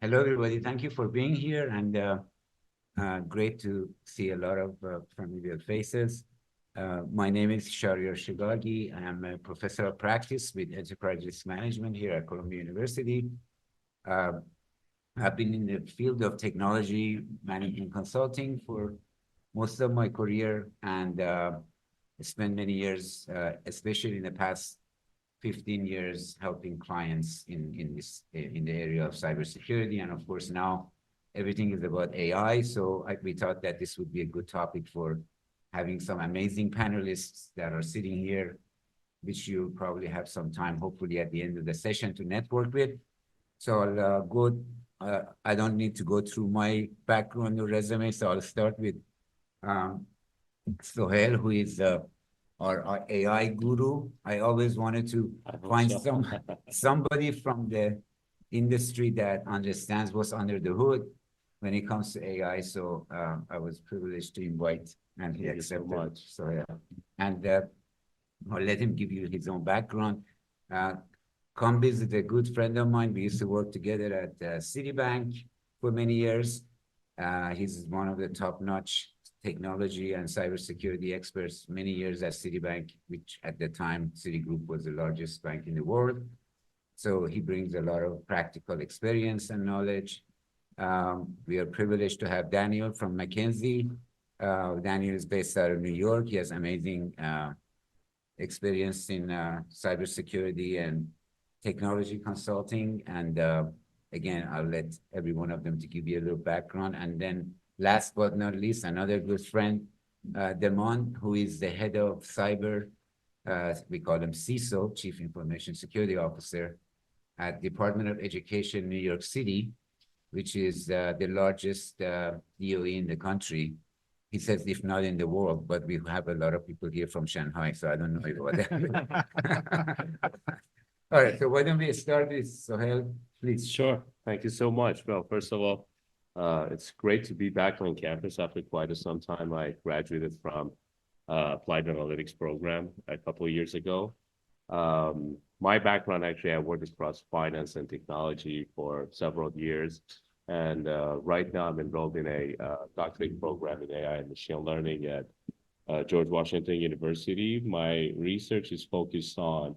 Hello, everybody. Thank you for being here, and great to see a lot of familiar faces. My name is Shahryar Shigagi. I am a professor of practice with enterprise risk management here at Columbia University. I've been in the field of technology management consulting for most of my career, and spent many years, especially in the past 15 years, helping clients in the area of cybersecurity. And of course, now everything is about AI. So we thought that this would be a good topic for having some amazing panelists that are sitting here, which you probably have some time, hopefully at the end of the session, to network with. So I'll go, I don't need to go through my background or resume. So I'll start with Sohail, who is our AI guru. I always wanted to find somebody from the industry that understands what's under the hood when it comes to AI. So I was privileged to invite, and he accepted. So yeah, and I'll let him give you his own background. Kambi is a good friend of mine. We used to work together at Citibank for many years. He's one of the top-notch technology and cybersecurity experts, many years at Citibank, which at the time Citigroup was the largest bank in the world. So he brings a lot of practical experience and knowledge. We are privileged to have Daniel from McKinsey. Daniel is based out of New York. He has amazing experience in cybersecurity and technology consulting. And again, I'll let every one of them to give you a little background. And then last but not least, another good friend, Demon, who is the head of cyber, we call him CISO, Chief Information Security Officer, at Department of Education, New York City, which is the largest DOE in the country. He says, if not in the world, but we have a lot of people here from Shanghai, so I don't know about that. All right, so why don't we start with Sohail, please? Sure. Thank you so much. Well, first of all, it's great to be back on campus after quite some time. I graduated from Applied Analytics program a couple of years ago. My background, actually, I worked across finance and technology for several years. And right now I'm enrolled in a doctorate program in AI and machine learning at George Washington University. My research is focused on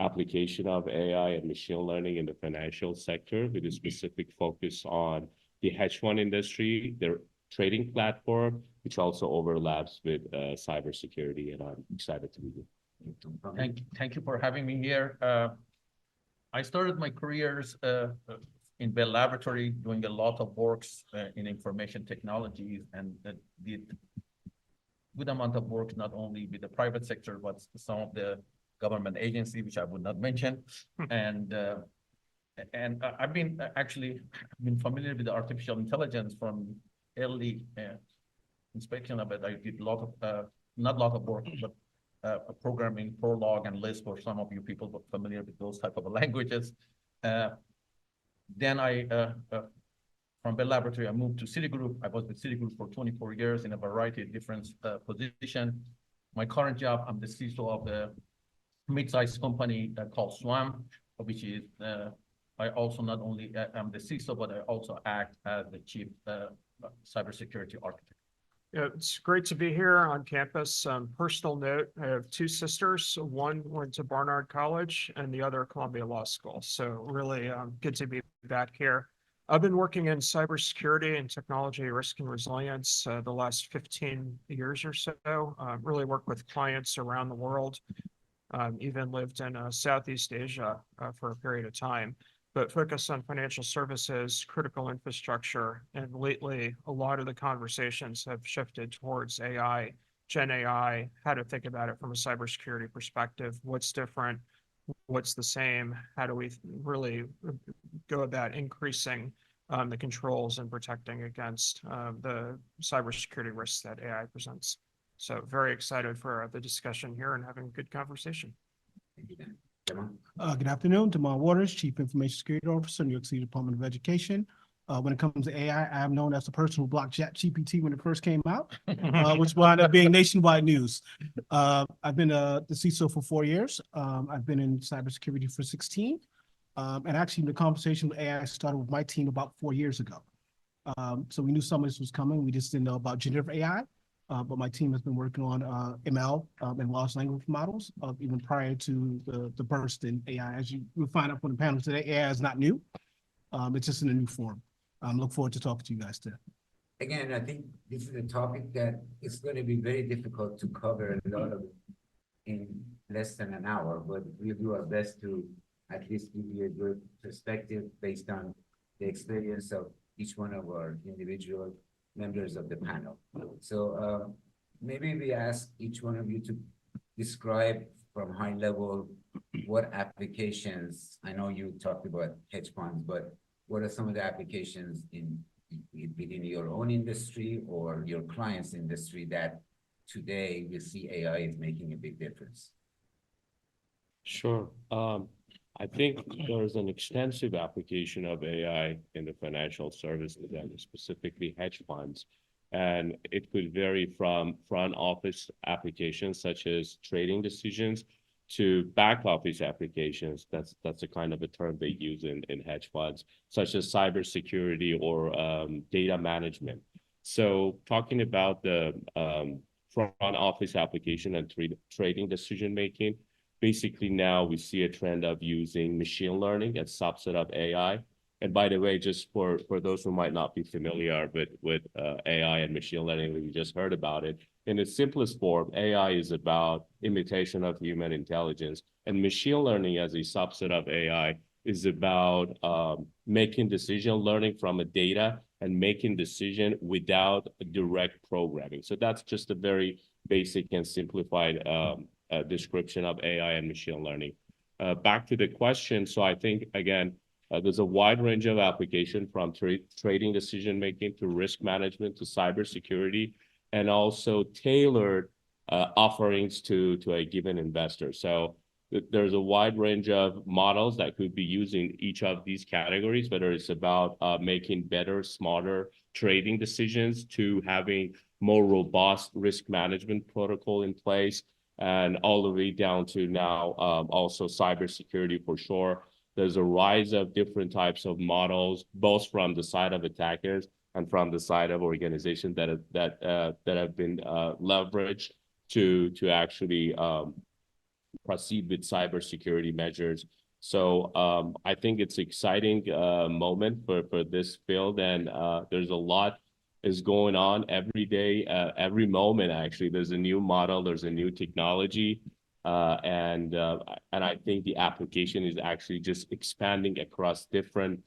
application of AI and machine learning in the financial sector with a specific focus on the hedge fund industry, their trading platform, which also overlaps with cybersecurity, and I'm excited to be here. Thank you for having me here. I started my careers in Bell Laboratory, doing a lot of works in information technologies, and did good amount of work not only with the private sector, but some of the government agency, which I would not mention. And I've been familiar with the artificial intelligence from early inspection of it. I did a lot of, not a lot of work, but programming Prolog and Lisp for some of you people familiar with those type of languages. Then from Bell Laboratory, I moved to Citigroup. I was with Citigroup for 24 years in a variety of different positions. My current job, I'm the CISO of the mid-sized company called SWAM, which is, I also not only am the CISO, but I also act as the chief cybersecurity architect. Yeah, it's great to be here on campus. Personal note, I have two sisters. One went to Barnard College and the other Columbia Law School. So really good to be back here. I've been working in cybersecurity and technology risk and resilience the last 15 years or so. Really worked with clients around the world. Even lived in Southeast Asia for a period of time, but focused on financial services, critical infrastructure, and lately a lot of the conversations have shifted towards AI, Gen AI, how to think about it from a cybersecurity perspective, what's different, what's the same, how do we really go about increasing the controls and protecting against the cybersecurity risks that AI presents. So very excited for the discussion here and having a good conversation. Thank you, Dan. Good afternoon, Damon Waters, Chief Information Security Officer, New York City Department of Education. When it comes to AI, I'm known as the person who blocked ChatGPT when it first came out, which wound up being nationwide news. I've been the CISO for 4 years. I've been in cybersecurity for 16. And actually, the conversation with AI started with my team about 4 years ago. So we knew some of this was coming. We just didn't know about generative AI. But my team has been working on ML and large language models even prior to the burst in AI. As you'll find out from the panel today, AI is not new. It's just in a new form. Look forward to talking to you guys today. Again, I think this is a topic that is going to be very difficult to cover a lot of it in less than an hour, but we'll do our best to at least give you a good perspective based on the experience of each one of our individual members of the panel. So maybe we ask each one of you to describe from high level what applications, I know you talked about hedge funds, but what are some of the applications within your own industry or your client's industry that today we see AI is making a big difference? Sure. I think there's an extensive application of AI in the financial services and specifically hedge funds. And it could vary from front office applications such as trading decisions to back office applications. That's a kind of a term they use in hedge funds, such as cybersecurity or data management. So talking about the front office application and trading decision making, basically now we see a trend of using machine learning as a subset of AI. And by the way, just for those who might not be familiar with AI and machine learning, we just heard about it. In its simplest form, AI is about imitation of human intelligence, and machine learning as a subset of AI is about making decision, learning from a data and making decision without direct programming. So that's just a very basic and simplified description of AI and machine learning. Back to the question. So I think, again, there's a wide range of application from trading decision making to risk management to cybersecurity, and also tailored offerings to a given investor. So there's a wide range of models that could be used in each of these categories, whether it's about making better, smarter trading decisions to having more robust risk management protocol in place, and all the way down to now also cybersecurity for sure. There's a rise of different types of models, both from the side of attackers and from the side of organizations that have been leveraged to actually proceed with cybersecurity measures. So I think it's an exciting moment for this field, and there's a lot is going on every day, every moment. Actually, there's a new model, there's a new technology. And I think the application is actually just expanding across different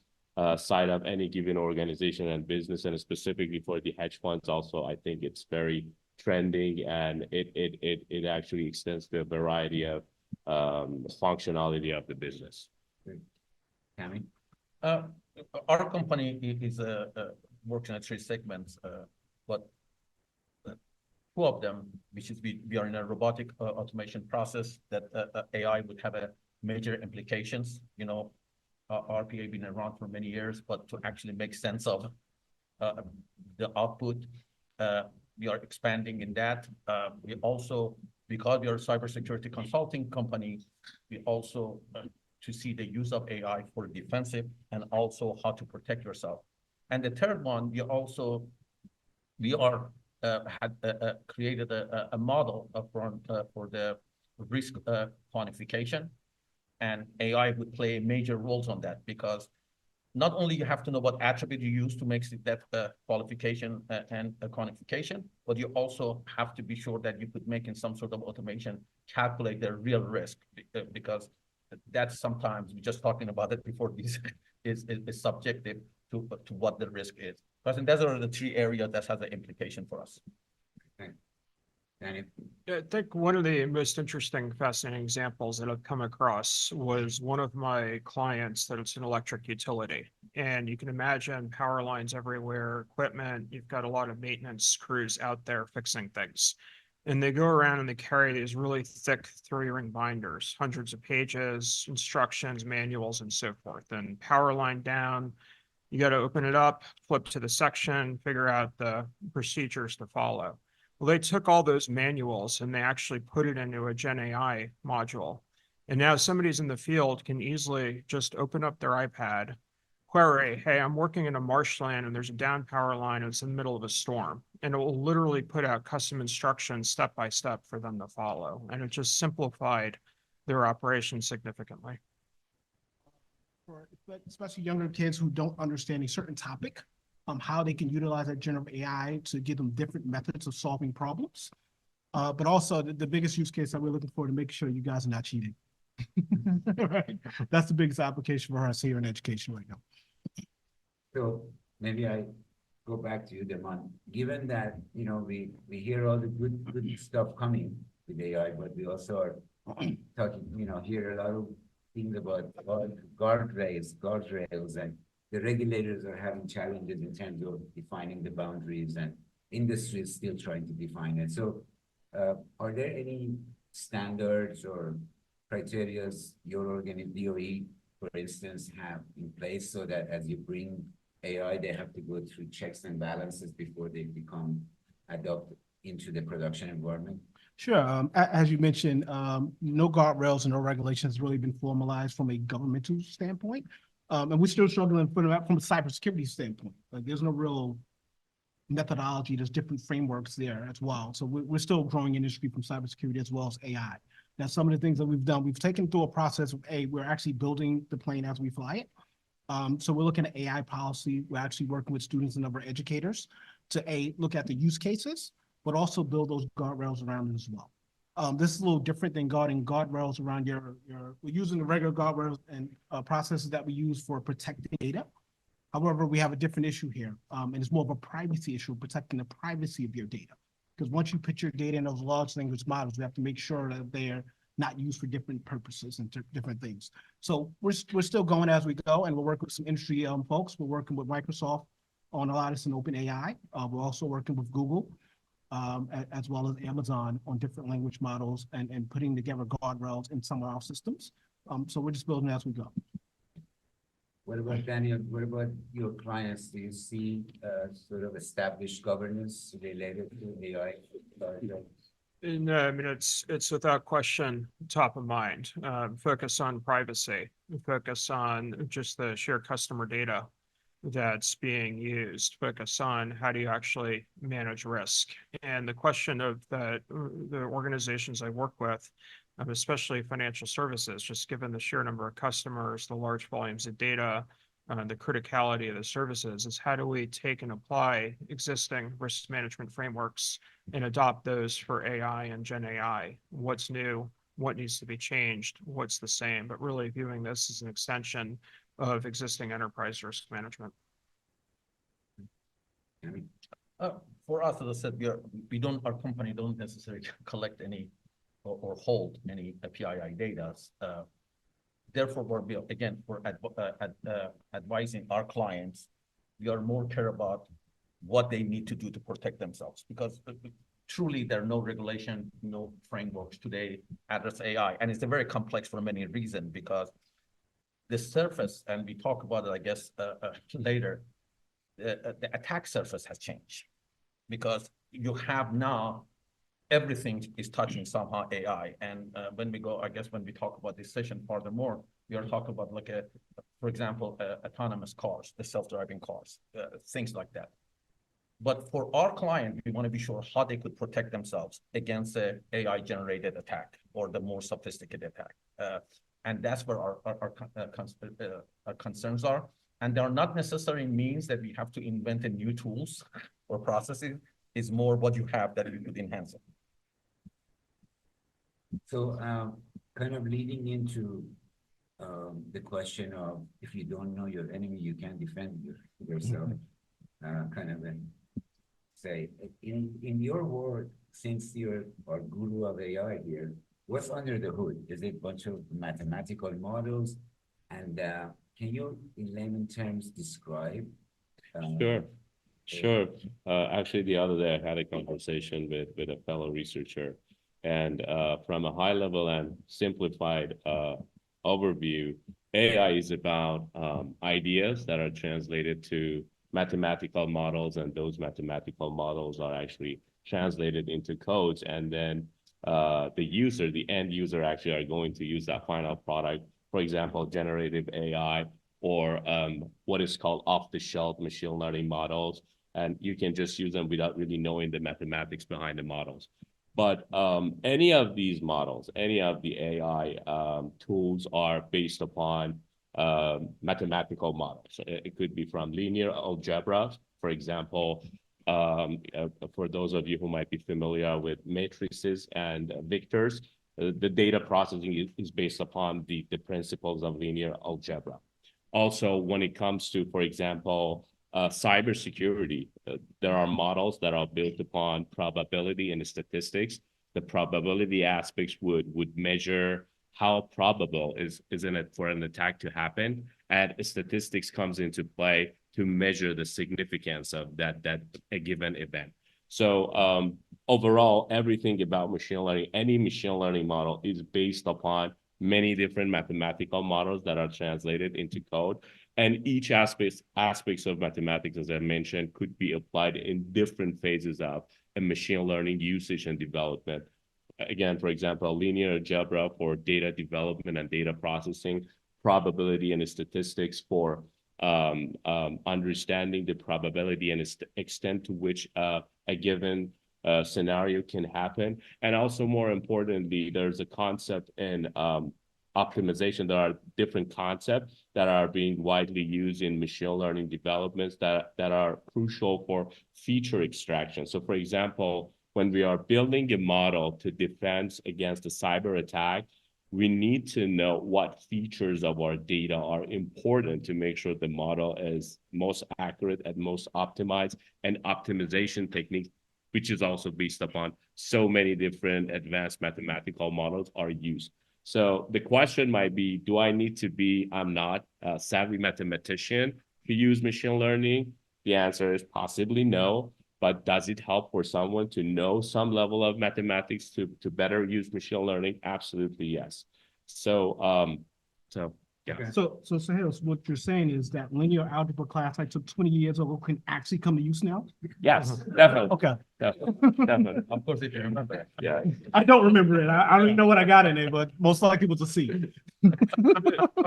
side of any given organization and business, and specifically for the hedge funds also, I think it's very trending, and it actually extends to a variety of functionality of the business. Great. Tammy? Our company is working at 3 segments, but 2 of them, which is we are in a robotic automation process that AI would have a major implications. You know, RPA been around for many years, but to actually make sense of the output, we are expanding in that. We also, because we are a cybersecurity consulting company, we also to see the use of AI for defensive and also how to protect yourself. And the third one, we had created a model for the risk quantification, and AI would play major roles on that, because not only you have to know what attribute you use to make that qualification and quantification, but you also have to be sure that you could make in some sort of automation calculate the real risk, because that's sometimes we're just talking about it before this is subjective to what the risk is. Because those are the 3 areas that has an implication for us. Okay. Daniel? I think one of the most interesting, fascinating examples that I've come across was one of my clients that it's an electric utility. And you can imagine power lines everywhere, equipment, you've got a lot of maintenance crews out there fixing things. And they go around and they carry these really thick 3-ring binders, hundreds of pages, instructions, manuals, and so forth. And power line down, you got to open it up, flip to the section, figure out the procedures to follow. Well, they took all those manuals and they actually put it into a Gen AI module. And now somebody's in the field can easily just open up their iPad, query, hey, I'm working in a marshland and there's a down power line and it's in the middle of a storm. And it will literally put out custom instructions step by step for them to follow. And it just simplified their operation significantly. But especially younger kids who don't understand a certain topic, how they can utilize that generative AI to give them different methods of solving problems. But also the biggest use case that we're looking for to make sure you guys are not cheating. Right? That's the biggest application for us here in education right now. So maybe I go back to you, Deman. Given that, you know, we hear all the good stuff coming with AI, but we also are talking, you know, hear a lot of things about guardrails, and the regulators are having challenges in terms of defining the boundaries, and industry is still trying to define it. So are there any standards or criteria your organization, DOE, for instance, have in place so that as you bring AI, they have to go through checks and balances before they become adopted into the production environment? Sure. As you mentioned, no guardrails and no regulations has really been formalized from a governmental standpoint. And we're still struggling from a cybersecurity standpoint. Like there's no real methodology. There's different frameworks there as well. So we're still growing industry from cybersecurity as well as AI. Now, some of the things that we've done, we've taken through a process of we're actually building the plane as we fly it. So we're looking at AI policy. We're actually working with students and other educators to look at the use cases, but also build those guardrails around it as well. This is a little different than guardrails around we're using the regular guardrails and processes that we use for protecting data. However, we have a different issue here, and it's more of a privacy issue, protecting the privacy of your data. Because once you put your data in those large language models, we have to make sure that they're not used for different purposes and different things. So we're still going as we go, and we're working with some industry folks. We're working with Microsoft on a lot of some open AI. We're also working with Google, as well as Amazon on different language models and putting together guardrails in some of our systems. So we're just building as we go. What about Daniel? What about your clients? Do you see sort of established governance related to AI? No, I mean, it's without question top of mind. Focus on privacy, focus on just the sheer customer data that's being used, focus on how do you actually manage risk. And the question of the organizations I work with, especially financial services, just given the sheer number of customers, the large volumes of data, the criticality of the services, is how do we take and apply existing risk management frameworks and adopt those for AI and Gen AI? What's new? What needs to be changed? What's the same? But really viewing this as an extension of existing enterprise risk management. For us, as I said, our company don't necessarily collect any or hold any PII data. Therefore, we're advising our clients. We are more care about what they need to do to protect themselves, because truly there are no regulation, no frameworks today address AI, and it's a very complex for many reasons, because the surface, and we talk about it, I guess, later, the attack surface has changed, because you have now everything is touching somehow AI. And when we talk about this session furthermore, we are talking about for example, autonomous cars, the self-driving cars, things like that. But for our client, we want to be sure how they could protect themselves against the AI-generated attack or the more sophisticated attack. And that's where our concerns are. And they are not necessarily means that we have to invent a new tools or processes. It's more what you have that you could enhance it. So kind of leading into the question of, if you don't know your enemy, you can't defend yourself. Kind of say, in your work, since you're our guru of AI here, what's under the hood? Is it a bunch of mathematical models? And can you, in layman terms, describe? Sure. Actually, the other day I had a conversation with a fellow researcher, and from a high level and simplified overview, AI is about ideas that are translated to mathematical models, and those mathematical models are actually translated into codes, and then the end user actually are going to use that final product. For example, generative AI or what is called off-the-shelf machine learning models. And you can just use them without really knowing the mathematics behind the models. But any of these models, any of the AI tools are based upon mathematical models. It could be from linear algebra, for example. For those of you who might be familiar with matrices and vectors, the data processing is based upon the principles of linear algebra. Also, when it comes to, for example, cybersecurity, there are models that are built upon probability and statistics. The probability aspects would measure how probable isn't it for an attack to happen, and statistics comes into play to measure the significance of that a given event. So overall, everything about machine learning, any machine learning model is based upon many different mathematical models that are translated into code. And each aspects of mathematics, as I mentioned, could be applied in different phases of a machine learning usage and development. Again, for example, linear algebra for data development and data processing, probability and statistics for understanding the probability and extent to which a given scenario can happen. And also, more importantly, there's a concept in optimization. There are different concepts that are being widely used in machine learning developments that are crucial for feature extraction. So, for example, when we are building a model to defend against a cyber attack, we need to know what features of our data are important to make sure the model is most accurate and most optimized, and optimization techniques, which is also based upon so many different advanced mathematical models, are used. So the question might be, do I need to be, I'm not a savvy mathematician to use machine learning? The answer is possibly no. But does it help for someone to know some level of mathematics to better use machine learning? Absolutely, yes. So, yeah. So Sahil, what you're saying is that linear algebra class I took 20 years ago can actually come to use now? Yes, definitely. Okay. Definitely. Of course, if you remember. Yeah. I don't remember it. I don't even know what I got in it, but most likely it was a C.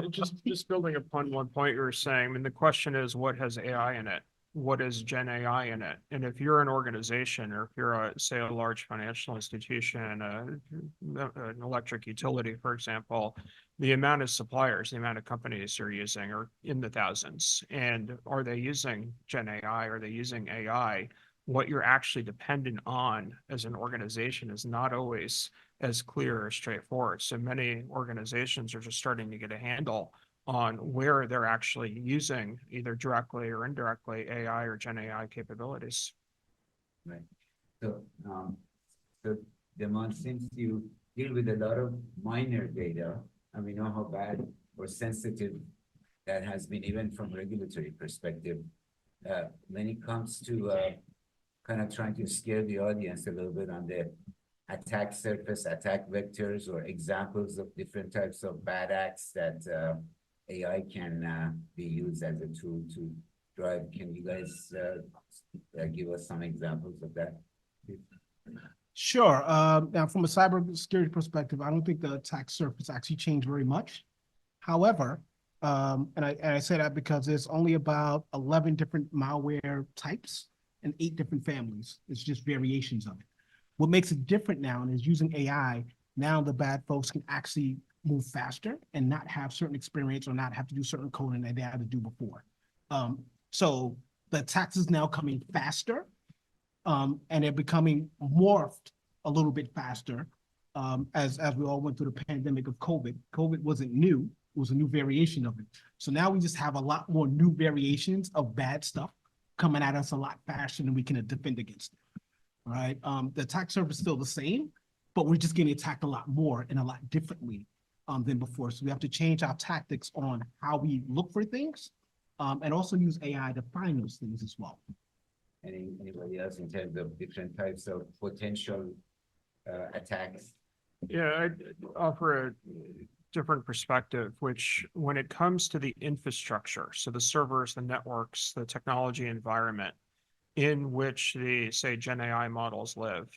Just building upon one point you were saying, I mean, the question is, what has AI in it? What is Gen AI in it? And if you're an organization, or if you're say a large financial institution, an electric utility, for example, the amount of suppliers, the amount of companies you're using are in the thousands. And are they using Gen AI? Are they using AI? What you're actually dependent on as an organization is not always as clear or straightforward. So many organizations are just starting to get a handle on where they're actually using either directly or indirectly AI or Gen AI capabilities. Right. So, Damon, since you deal with a lot of minor data, and we know how bad or sensitive that has been, even from regulatory perspective, when it comes to kind of trying to scare the audience a little bit on the attack surface, attack vectors, or examples of different types of bad acts that AI can be used as a tool to drive. Can you guys give us some examples of that? Sure. Now, from a cybersecurity perspective, I don't think the attack surface actually changed very much. However, and I say that because there's only about 11 different malware types and 8 different families. It's just variations of it. What makes it different now is using AI. Now the bad folks can actually move faster and not have certain experience or not have to do certain coding that they had to do before. So the attacks is now coming faster, and they're becoming morphed a little bit faster as we all went through the pandemic of COVID. COVID wasn't new. It was a new variation of it. So now we just have a lot more new variations of bad stuff coming at us a lot faster than we can defend against it. Right? The attack surface is still the same, but we're just getting attacked a lot more and a lot differently than before. So we have to change our tactics on how we look for things, and also use AI to find those things as well. Anybody else in terms of different types of potential attacks? Yeah, I'd offer a different perspective, which when it comes to the infrastructure, so the servers, the networks, the technology environment in which the, say, Gen AI models live,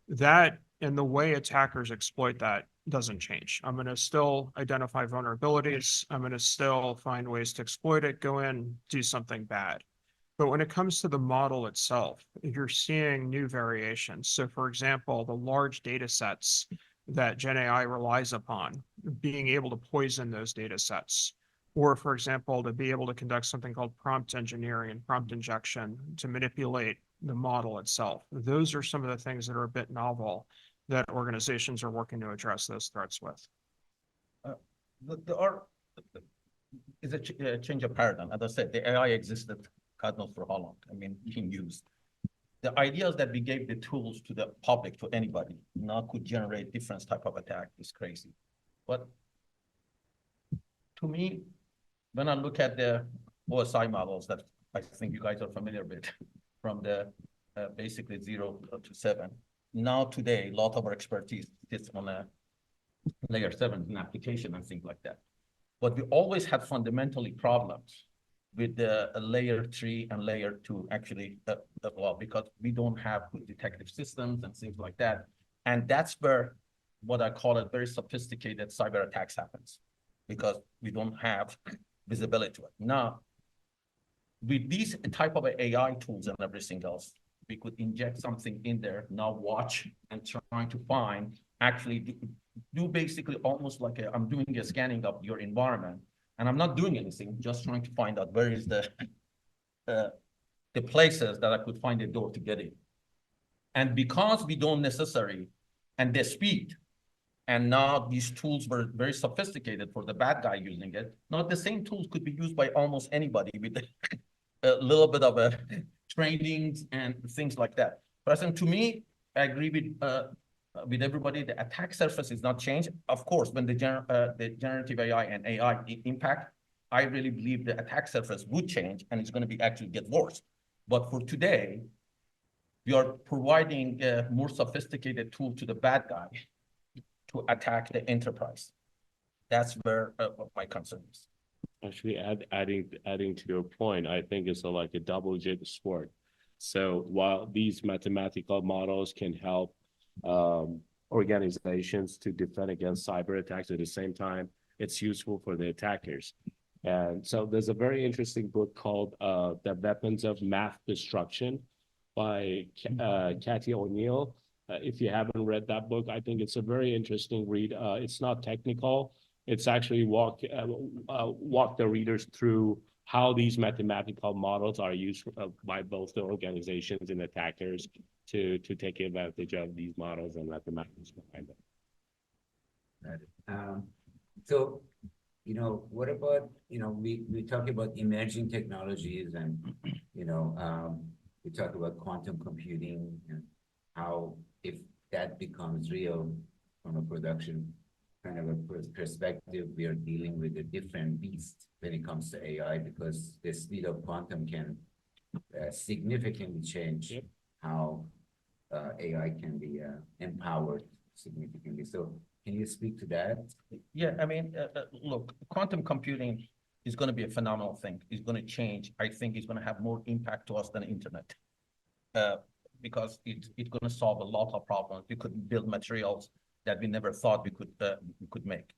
That and the way attackers exploit that doesn't change. I'm going to still identify vulnerabilities. I'm going to still find ways to exploit it, go in, do something bad. But when it comes to the model itself, you're seeing new variations. So for example, the large data sets that Gen AI relies upon, being able to poison those data sets, or for example, to be able to conduct something called prompt engineering and prompt injection to manipulate the model itself. Those are some of the things that are a bit novel that organizations are working to address those threats with. There are, is a change of paradigm. As I said, the AI existed, God knows for how long. I mean, being used. The ideas that we gave the tools to the public, to anybody, now could generate different type of attack is crazy. But to me, when I look at the OSI models that I think you guys are familiar with, from the basically 0 to 7, now today, a lot of our expertise sits on a layer 7 in application and things like that. But we always had fundamentally problems with the layer 3 and layer 2 actually, well, because we don't have good detective systems and things like that. And that's where what I call it very sophisticated cyber attacks happens, because we don't have visibility to it. Now, with these type of AI tools and everything else, we could inject something in there, now watch and trying to find, actually do basically almost like I'm doing a scanning of your environment, and I'm not doing anything, just trying to find out where is the places that I could find a door to get in. And because we don't necessarily, and the speed, and now these tools were very sophisticated for the bad guy using it. Now the same tools could be used by almost anybody with a little bit of a trainings and things like that. But I think, to me, I agree with everybody. The attack surface is not changed. Of course, when the generative AI and AI impact, I really believe the attack surface would change, and it's going to be actually get worse. But for today, we are providing a more sophisticated tool to the bad guy to attack the enterprise. That's where my concern is. Actually, adding to your point, I think it's like a double-edged sword. So while these mathematical models can help organizations to defend against cyber attacks, at the same time, it's useful for the attackers. And so there's a very interesting book called The Weapons of Math Destruction by Cathy O'Neill. If you haven't read that book, I think it's a very interesting read. It's not technical. It's actually walk the readers through how these mathematical models are used by both the organizations and attackers to take advantage of these models and mathematics behind them. So, what about, we talk about emerging technologies, and, we talk about quantum computing and how, if that becomes real from a production kind of a perspective, we are dealing with a different beast when it comes to AI, because the speed of quantum can significantly change how AI can be empowered significantly. So can you speak to that? Yeah, I mean, look, quantum computing is going to be a phenomenal thing. It's going to change. I think it's going to have more impact to us than internet, because it's going to solve a lot of problems. We could build materials that we never thought we could make.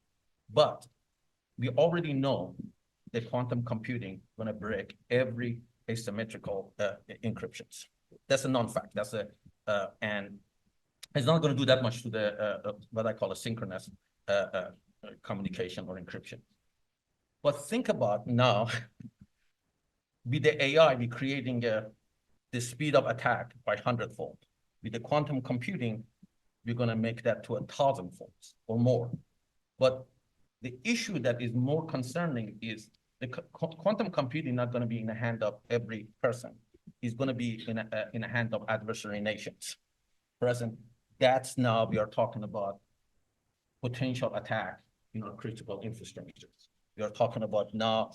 But we already know that quantum computing is going to break every asymmetrical encryptions. That's a non-fact. That's and it's not going to do that much to the what I call a synchronous communication or encryption. But think about now, with the AI, we're creating the speed of attack by 100-fold. With the quantum computing, we're going to make that to 1,000-fold or more. But the issue that is more concerning is the quantum computing not going to be in the hand of every person. It's going to be in the hand of adversary nations. Present, that's now we are talking about potential attack in our critical infrastructures. We are talking about now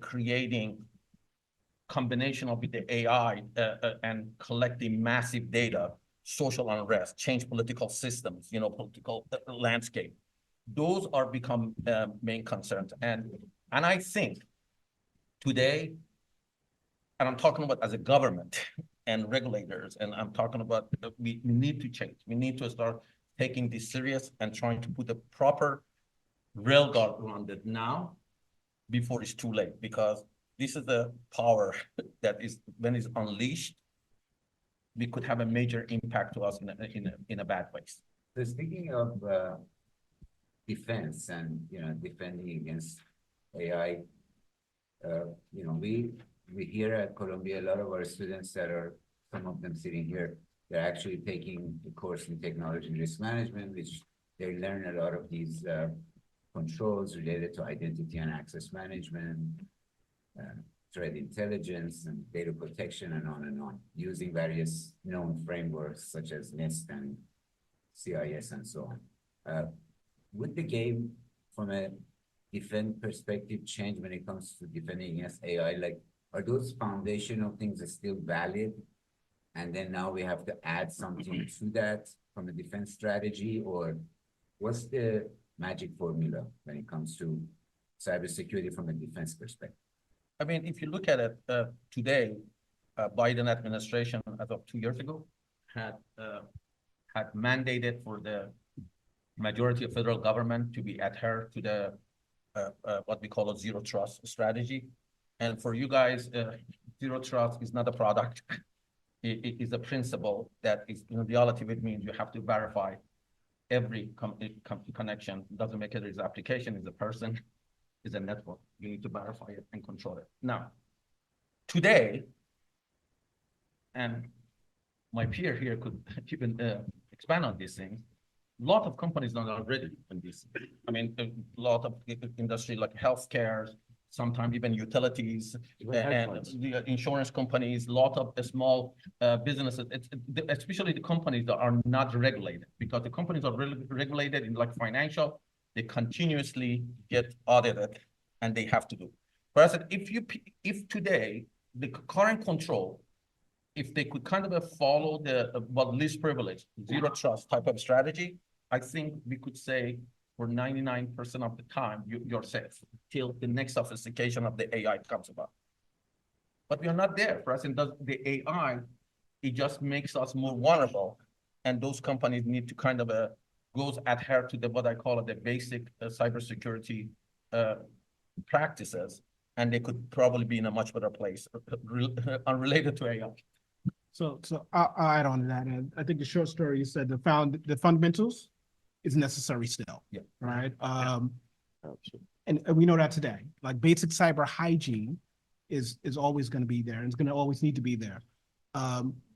creating combination of with the AI and collecting massive data, social unrest, change political systems, political landscape. Those are become main concerns. And I think today, and I'm talking about as a government, and regulators, and I'm talking about we need to change. We need to start taking this serious and trying to put a proper rail guard around it now before it's too late, because this is the power that is, when it's unleashed, we could have a major impact to us in a bad ways. So speaking of defense and, defending against AI, we here at Columbia, a lot of our students that are, some of them sitting here, they're actually taking the course in technology and risk management, which they learn a lot of these controls related to identity and access management, threat intelligence and data protection, and on, using various known frameworks such as NIST and CIS and so on. Would the game from a defense perspective change when it comes to defending against AI? Like, are those foundational things still valid? And then now we have to add something to that from a defense strategy, or what's the magic formula when it comes to cybersecurity from a defense perspective? I mean, if you look at it today, Biden administration, as of 2 years ago, had mandated for the majority of federal government to be adhere to the what we call a zero trust strategy. And for you guys, zero trust is not a product. It is a principle that is, in reality, it means you have to verify every connection. Doesn't make it is application, is a person, is a network. You need to verify it and control it. Now, today, and my peer here could even expand on these things, a lot of companies are already in this. I mean, a lot of industry like healthcare, sometimes even utilities and the insurance companies, a lot of small businesses, especially the companies that are not regulated, because the companies are regulated in like financial, they continuously get audited and they have to do. But I said, if today the current control, if they could kind of follow the least privilege, zero trust type of strategy, I think we could say for 99% of the time, you're safe till the next sophistication of the AI comes about. But we are not there. For us, the AI, it just makes us more vulnerable. And those companies need to kind of adhere to what I call the basic cybersecurity practices. And they could probably be in a much better place unrelated to AI. So I'll add on to that. And I think the short story, you said the fundamentals is necessary still. Yeah. Right. And we know that today, like basic cyber hygiene is always going to be there and it's going to always need to be there.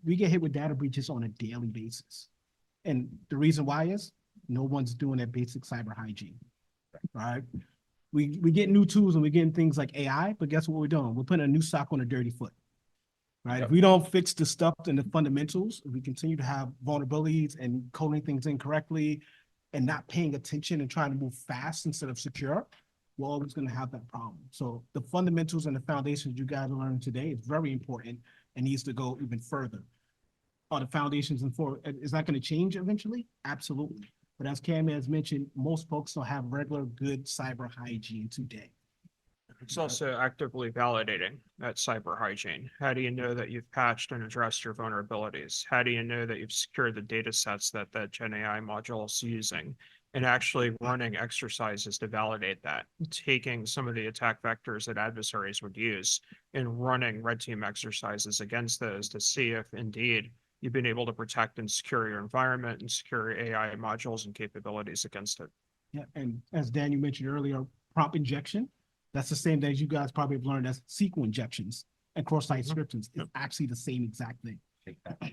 We get hit with data breaches on a daily basis. And the reason why is no one's doing that basic cyber hygiene. Right. We get new tools and we're getting things like AI, but guess what we're doing? We're putting a new sock on a dirty foot. Right. Yep. If we don't fix the stuff and the fundamentals, if we continue to have vulnerabilities and coding things incorrectly and not paying attention and trying to move fast instead of secure, we're always going to have that problem. So the fundamentals and the foundations you guys are learning today is very important and needs to go even further. Are the foundations and is that going to change eventually? Absolutely. But as Cam has mentioned, most folks don't have regular good cyber hygiene today. It's also actively validating that cyber hygiene. How do you know that you've patched and addressed your vulnerabilities? How do you know that you've secured the data sets that Gen AI module is using? And actually running exercises to validate that, taking some of the attack vectors that adversaries would use and running red team exercises against those to see if indeed you've been able to protect and secure your environment and secure AI modules and capabilities against it. Yeah, and as Daniel mentioned earlier, prompt injection, that's the same thing as you guys probably have learned as SQL injections and cross-site scripting. It's actually the same exact thing.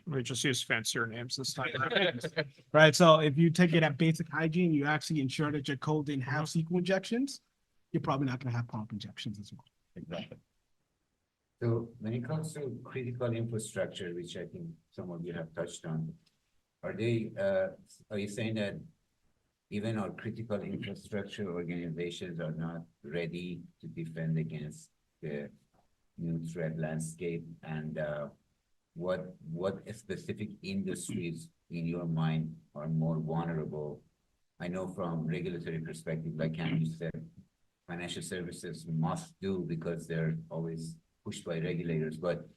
We just use fancier names this time. Right. So if you take it at basic hygiene, you actually ensure that your code didn't have SQL injections, you're probably not going to have prompt injections as well. Exactly. So when it comes to critical infrastructure, which I think some of you have touched on, are you saying that even our critical infrastructure organizations are not ready to defend against the new threat landscape? And what specific industries in your mind are more vulnerable? I know from regulatory perspective, like Cam, you said, financial services must do because they're always pushed by regulators. But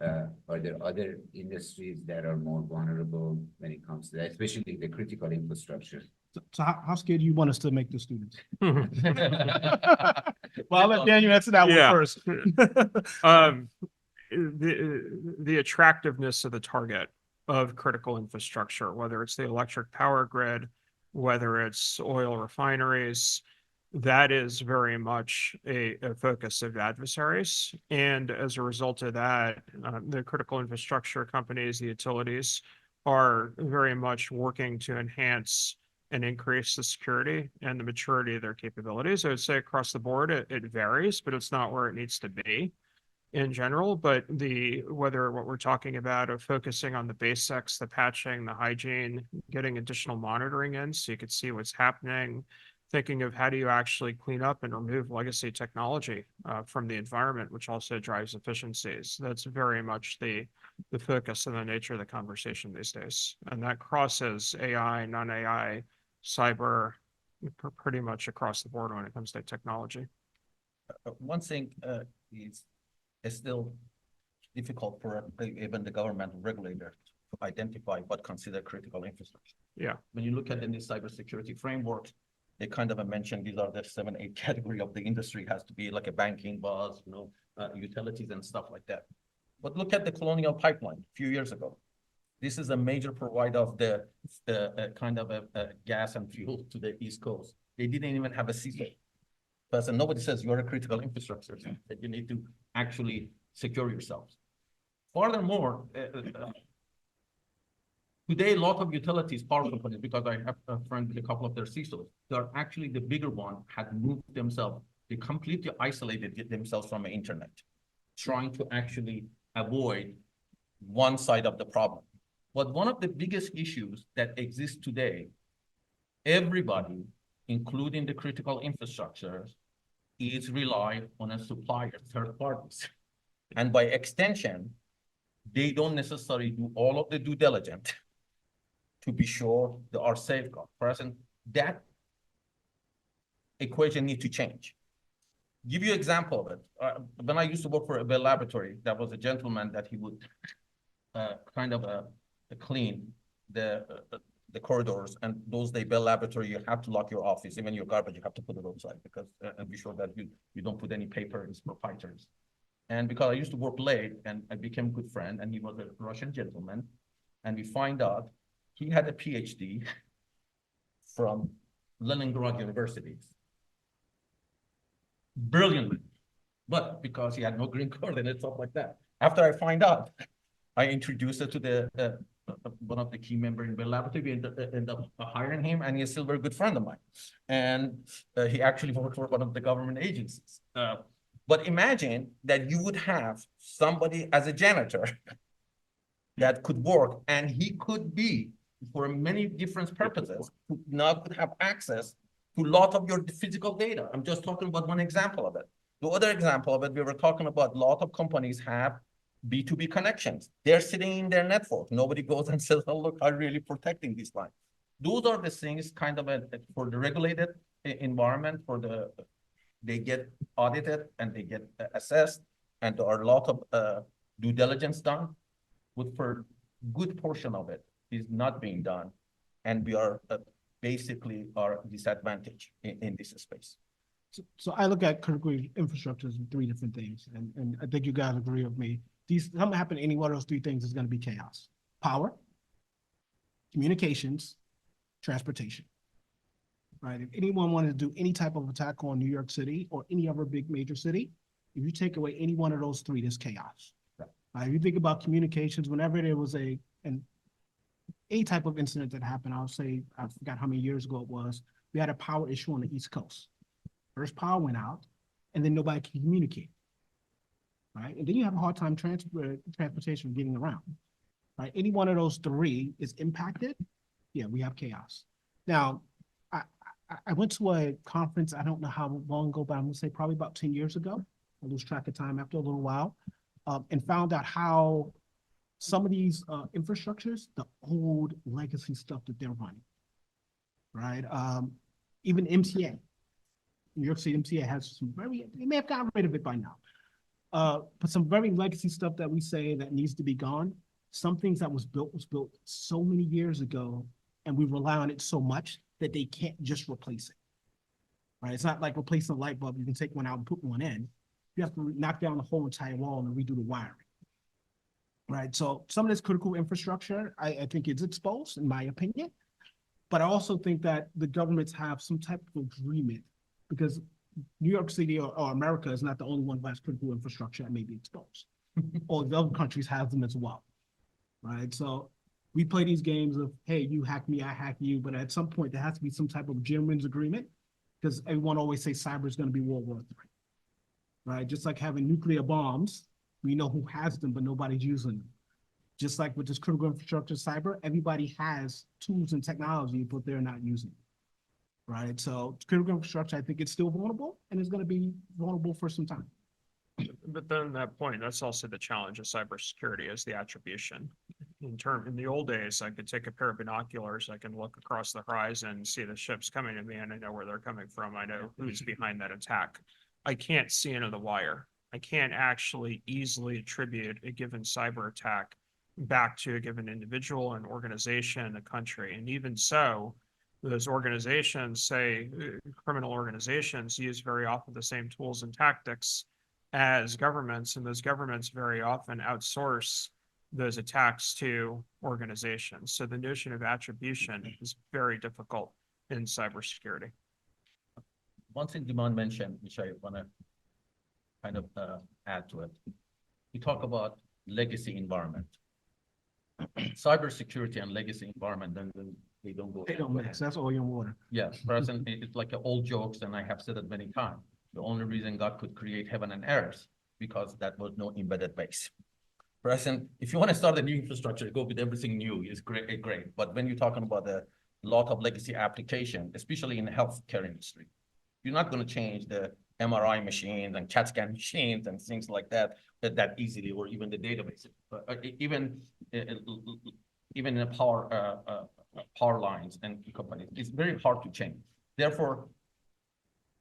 Are there other industries that are more vulnerable when it comes to that, especially the critical infrastructure? So how scared do you want us to make the students? Well, I'll let Daniel answer that one Yeah. first. The attractiveness of the target of critical infrastructure, whether it's the electric power grid, whether it's oil refineries, that is very much a focus of adversaries. And as a result of that, the critical infrastructure companies, the utilities, are very much working to enhance and increase the security and the maturity of their capabilities. I would say across the board, it varies, but it's not where it needs to be in general. But whether what we're talking about of focusing on the basics, the patching, the hygiene, getting additional monitoring in so you can see what's happening, thinking of how do you actually clean up and remove legacy technology from the environment, which also drives efficiencies. That's very much the focus and the nature of the conversation these days. And that crosses AI, non-AI, cyber, pretty much across the board when it comes to technology. One thing is still difficult for even the government regulator to identify what consider critical infrastructure. Yeah. When you look at the new cybersecurity framework, they kind of mentioned these are the 7-8 category of the industry. Has to be like a banking, bus, utilities and stuff like that. But look at the Colonial Pipeline a few years ago. This is a major provider of the kind of a gas and fuel to the East Coast. They didn't even have a CISO person. Nobody says you're a critical infrastructure, that you need to actually secure yourselves. Furthermore, today, a lot of utilities, power companies, because I have a friend with a couple of their CISOs, they're actually the bigger one, had moved themselves, they completely isolated themselves from the internet, trying to actually avoid one side of the problem. But one of the biggest issues that exists today, everybody, including the critical infrastructures, is rely on a supplier, third parties. And by extension, they don't necessarily do all of the due diligence to be sure there are safeguards. Present, that equation needs to change. Give you an example of it. When I used to work for a Bell laboratory, there was a gentleman that he would kind of clean the corridors. And those day Bell laboratory, you have to lock your office, even your garbage, you have to put it outside because and be sure that you don't put any paper in proprietary. And because I used to work late and I became a good friend, and he was a Russian gentleman, and we find out he had a PhD from Leningrad University. Brilliant, but because he had no green card and stuff like that. After I find out, I introduced it to the one of the key members in the laboratory. We ended up hiring him, and he's still a very good friend of mine. And he actually worked for one of the government agencies. But imagine that you would have somebody as a janitor that could work, and he could be, for many different purposes, who now could have access to a lot of your physical data. I'm just talking about one example of it. The other example of it, we were talking about a lot of companies have B2B connections. They're sitting in their network. Nobody goes and says, oh, look, I'm really protecting this line. Those are the things kind of for the regulated environment, they get audited and they get assessed, and there are a lot of due diligence done, but for good portion of it is not being done. And we are basically are disadvantaged in this space. So I look at critical infrastructure as 3 different things, and I think you guys agree with me. Something happen to any one of those 3 things is going to be chaos. Power, communications, transportation. Right? If anyone wanted to do any type of attack on New York City or any other big major city, if you take away any one of those 3, there's chaos. Right? If you think about communications, whenever there was any type of incident that happened, I'll say, I forgot how many years ago it was, we had a power issue on the East Coast. First power went out, and then nobody can communicate. Right? And then you have a hard time transportation getting around. Right? Any one of those 3 is impacted, yeah, we have chaos. Now, I went to a conference, I don't know how long ago, but I'm gonna say probably about 10 years ago. I lose track of time after a little while, and found out how some of these infrastructures, the old legacy stuff that they're running, right? Even MTA, New York City MTA has some they may have gotten rid of it by now. But some very legacy stuff that we say that needs to be gone. Some things that was built so many years ago, and we rely on it so much that they can't just replace it. Right? It's not like replacing a light bulb. You can take one out and put one in. You have to knock down the whole entire wall and redo the wiring. Right? So some of this critical infrastructure, I think it's exposed, in my opinion. But I also think that the governments have some type of agreement, because New York City or America is not the only one who has critical infrastructure that may be exposed. All the other countries have them as well. Right? So we play these games of, hey, you hack me, I hack you, but at some point there has to be some type of gentleman's agreement, because everyone always says cyber is going to be World War III. Right? Just like having nuclear bombs, we know who has them, but nobody's using them. Just like with this critical infrastructure cyber, everybody has tools and technology, but they're not using it. Right? So critical infrastructure, I think it's still vulnerable, and it's going to be vulnerable for some time. But then that point, that's also the challenge of cybersecurity is the attribution. In the old days, I could take a pair of binoculars, I can look across the horizon, see the ships coming at me, and I know where they're coming from. I know who's behind that attack. I can't see into the wire. I can't actually easily attribute a given cyber attack back to a given individual, an organization, a country. And even so, those organizations, say criminal organizations, use very often the same tools and tactics as governments, and those governments very often outsource those attacks to organizations. So the notion of attribution is very difficult in cybersecurity. One thing Dimon mentioned, which I want to kind of add to it. We talk about legacy environment. Cybersecurity and legacy environment, then they don't go. They don't mix. That's oil and water. Yes, present, it's like old jokes, and I have said it many times. The only reason God could create heaven and earth, because that was no embedded base. Present, if you want to start a new infrastructure, go with everything new, is great, great. But when you're talking about a lot of legacy application, especially in the healthcare industry, you're not going to change the MRI machines and CAT scan machines and things like that easily, or even the database. Even in the power lines and companies, it's very hard to change. Therefore,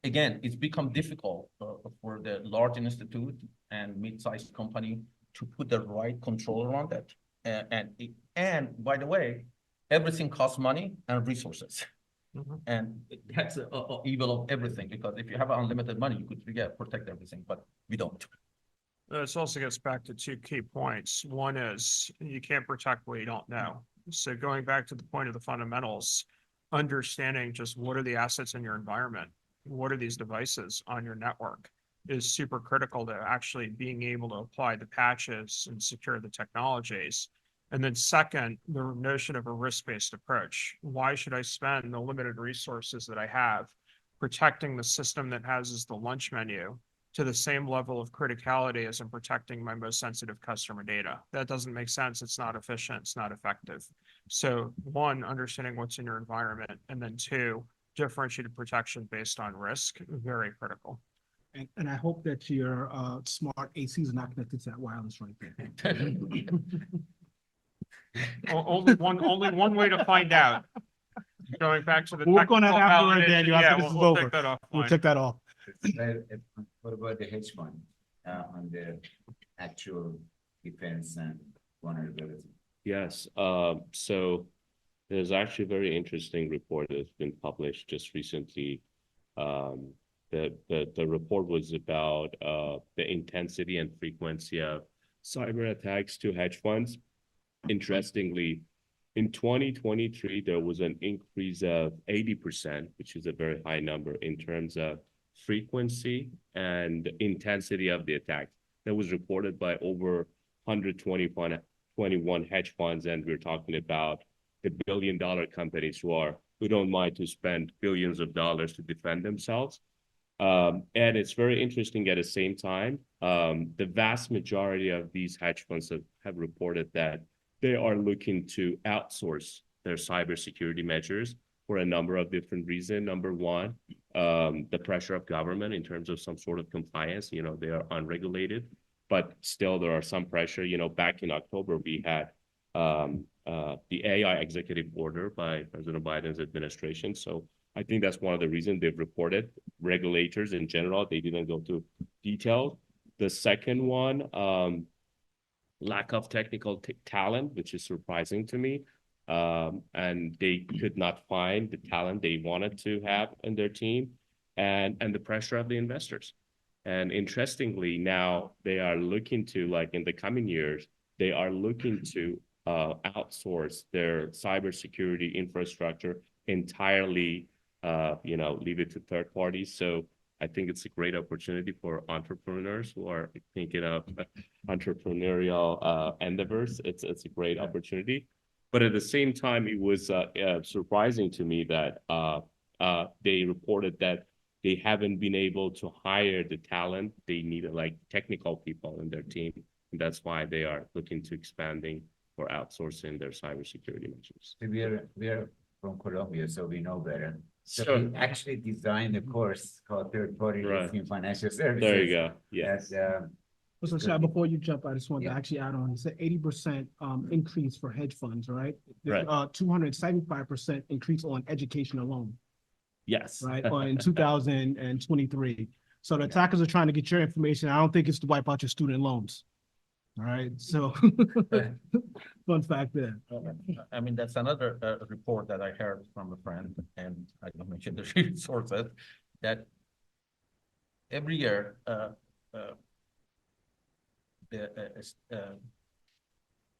again, it's become difficult for the large institute and mid-sized company to put the right control around that. And by the way, everything costs money and resources. Mm-hmm. And that's a evil of everything, because if you have unlimited money, you could protect everything, but we don't. This also gets back to two key points. One is you can't protect what you don't know. So going back to the point of the fundamentals, understanding just what are the assets in your environment, what are these devices on your network, is super critical to actually being able to apply the patches and secure the technologies. And then second, the notion of a risk-based approach. Why should I spend the limited resources that I have protecting the system that houses the lunch menu to the same level of criticality as I'm protecting my most sensitive customer data? That doesn't make sense. It's not efficient. It's not effective. So one, understanding what's in your environment, and then two, differentiated protection based on risk, very critical. And I hope that your smart ACs are not connected to that wireless right there. Only one way to find out. Going back to the we'll work on that technical afterward, validation. Daniel, Yeah, after this is we'll over. take that offline. We'll check that off. What about the hedge fund on the actual defense and vulnerability? Yes, so there's actually a very interesting report that's been published just recently. The report was about the intensity and frequency of cyber attacks to hedge funds. Interestingly, in 2023, there was an increase of 80%, which is a very high number in terms of frequency and intensity of the attack. That was reported by over 121 hedge funds, and we're talking about the billion-dollar companies who don't mind to spend billions of dollars to defend themselves. And it's very interesting at the same time, the vast majority of these hedge funds have reported that they are looking to outsource their cybersecurity measures for a number of different reasons. Number one, the pressure of government in terms of some sort of compliance. You know, they are unregulated, but still there are some pressure. You know, back in October, we had the AI executive order by President Biden's administration. So I think that's one of the reasons they've reported. Regulators in general, they didn't go to detail. the second one, lack of technical talent, which is surprising to me. And they could not find the talent they wanted to have in their team, and the pressure of the investors. And interestingly, now they are looking to, like in the coming years, they are looking to outsource their cybersecurity infrastructure entirely, leave it to third parties. So I think it's a great opportunity for entrepreneurs who are thinking of entrepreneurial endeavors. It's a great opportunity. But at the same time, it was surprising to me that they reported that they haven't been able to hire the talent they needed, like technical people in their team. And that's why they are looking to expanding or outsourcing their cybersecurity measures. We are from Colombia, so we know better. So Sure. we actually designed a course called Third Party Risk in Financial Services. There you go. Yes. So Chad, before you jump, I just wanted to Yeah. actually add on, it's an 80% increase for hedge funds, right? Right. 275% increase on education alone, Yes. right? In 2023. So the attackers are trying to get your information. I don't think it's to wipe out your student loans. All right, so fun fact there. I mean, that's another report that I heard from a friend, and I don't mention the sources, that every year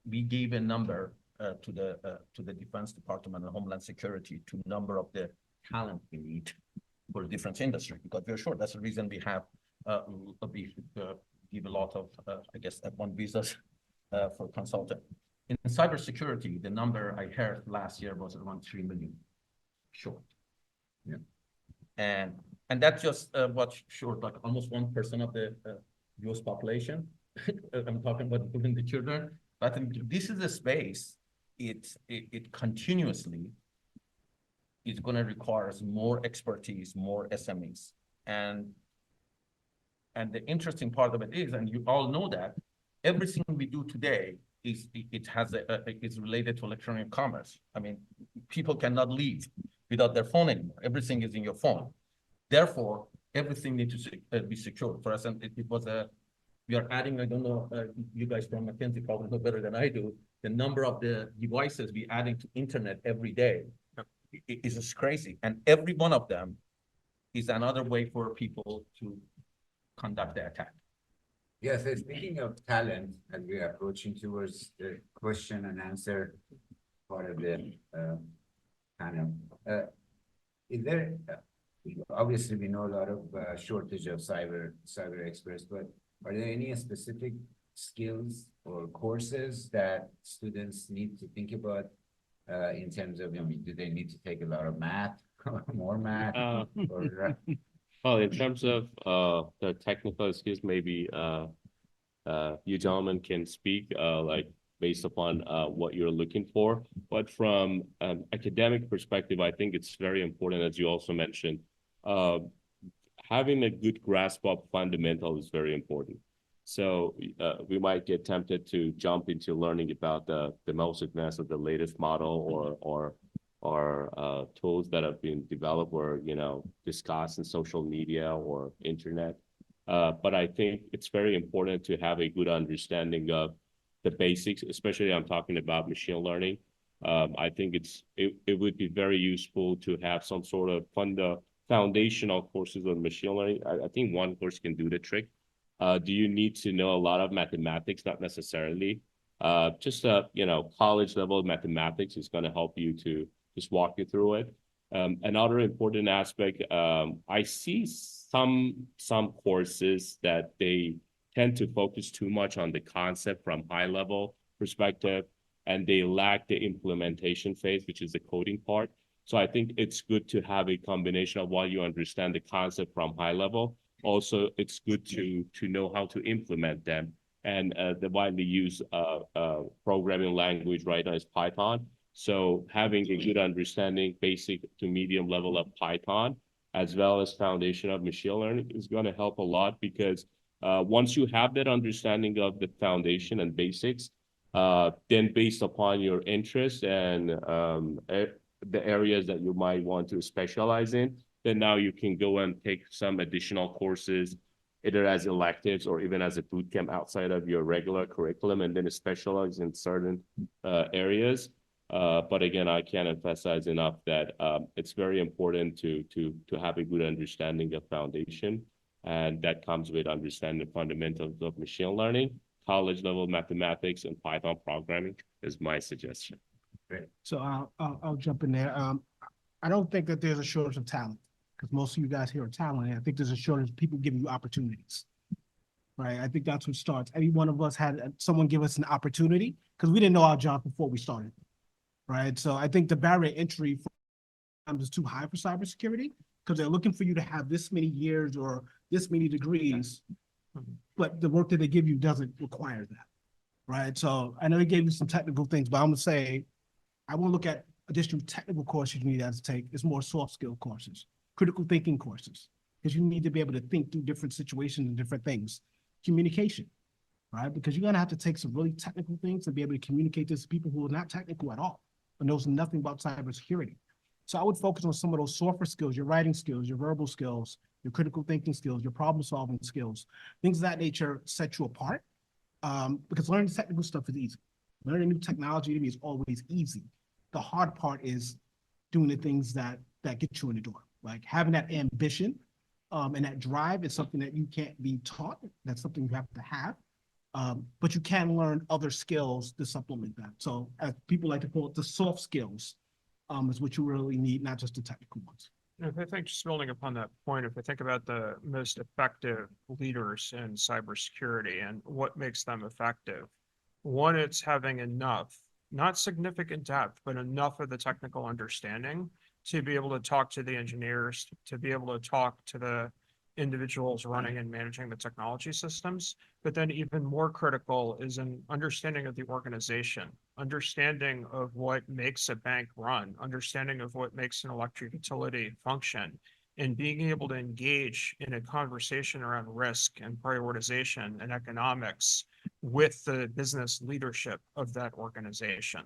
we gave a number to the Defense Department and Homeland Security to number of the talent we need for different industry, because we're sure that's the reason we have give a lot of F1 visas for consultant. In cybersecurity, the number I heard last year was around 3 million short. Yeah. And that's just what's short, like almost 1% of the US population. I'm talking about including the children. But I think this is a space, it continuously is going to require more expertise, more SMEs. And the interesting part of it is, and you all know that, everything we do today is related to electronic commerce. I mean, people cannot leave without their phone anymore. Everything is in your phone. Therefore, everything needs to be secure. For us, we are adding, I don't know, you guys from McKinsey probably know better than I do, the number of the devices we adding to internet every day is just crazy. And every one of them is another way for people to conduct the attack. Yes, so speaking of talent, as we are approaching towards the question and answer part of the panel, is there, obviously we know a lot of shortage of cyber experts, but are there any specific skills or courses that students need to think about in terms of, do they need to take a lot of math, more math? Well, in terms of the technical skills, maybe you gentlemen can speak like based upon what you're looking for. But from academic perspective, I think it's very important, as you also mentioned, having a good grasp of fundamentals is very important. So we might get tempted to jump into learning about the most advanced of the latest model or tools that have been developed or discussed in social media or internet. But I think it's very important to have a good understanding of the basics, especially I'm talking about machine learning. I think it would be very useful to have some sort of foundational courses on machine learning. I think one course can do the trick. Do you need to know a lot of mathematics? Not necessarily. Just college level mathematics is going to help you to just walk you through it. Another important aspect, I see some courses that they tend to focus too much on the concept from high level perspective, and they lack the implementation phase, which is the coding part. So I think it's good to have a combination of while you understand the concept from high level, also it's good to know how to implement them. And the widely used programming language right now is Python. So having a good understanding, basic to medium level of Python, as well as foundation of machine learning is going to help a lot, because once you have that understanding of the foundation and basics, then based upon your interest and the areas that you might want to specialize in, then now you can go and take some additional courses either as electives or even as a boot camp outside of your regular curriculum, and then specialize in certain areas. But again, I can't emphasize enough that it's very important to have a good understanding of foundation, and that comes with understanding the fundamentals of machine learning, college level mathematics, and Python programming is my suggestion. So I'll jump in there. I don't think that there's a shortage of talent, because most of you guys here are talented. I think there's a shortage of people giving you opportunities. Right? I think that's what starts. Every one of us had someone give us an opportunity, because we didn't know our job before we started. Right? So I think the barrier to entry is too high for cybersecurity, because they're looking for you to have this many years or this many degrees, but the work that they give you doesn't require that. Right? So I know they gave you some technical things, but I'm gonna say, I won't look at additional technical courses you need to take. It's more soft skill courses, critical thinking courses, because you need to be able to think through different situations and different things. Communication, right? Because you're gonna have to take some really technical things and be able to communicate this to people who are not technical at all and knows nothing about cybersecurity. So I would focus on some of those softer skills, your writing skills, your verbal skills, your critical thinking skills, your problem solving skills, things of that nature set you apart. Because learning technical stuff is easy. Learning new technology to me is always easy. The hard part is doing the things that get you in the door. Like having that ambition and that drive is something that you can't be taught. That's something you have to have. But you can learn other skills to supplement that. So as people like to call it, the soft skills is what you really need, not just the technical ones. If I think, just building upon that point, if I think about the most effective leaders in cybersecurity and what makes them effective, one, it's having enough, not significant depth, but enough of the technical understanding to be able to talk to the engineers, to be able to talk to the individuals running and managing the technology systems. But then even more critical is an understanding of the organization, understanding of what makes a bank run, understanding of what makes an electric utility function, and being able to engage in a conversation around risk and prioritization and economics with the business leadership of that organization.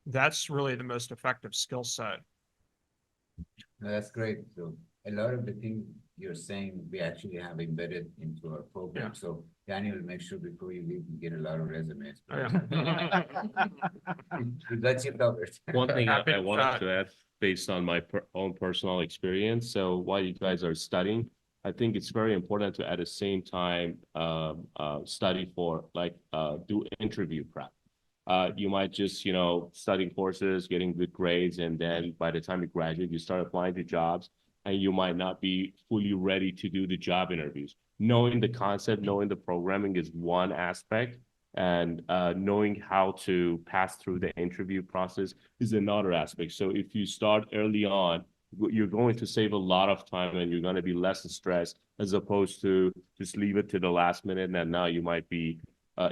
That's really the most effective skill set. No, that's great. So a lot of the things you're saying, we actually have embedded into our program. Yeah. So Daniel, make sure before you leave, you get a lot of resumes. Oh, yeah. We got you covered. One thing Happy I to wanted chat. to add based on my own personal experience. So while you guys are studying, I think it's very important to at the same time study for do interview prep. You might just, studying courses, getting good grades, and then by the time you graduate, you start applying to jobs, and you might not be fully ready to do the job interviews. Knowing the concept, knowing the programming is one aspect, and knowing how to pass through the interview process is another aspect. So if you start early on, you're going to save a lot of time and you're going to be less stressed, as opposed to just leave it to the last minute, and now you might be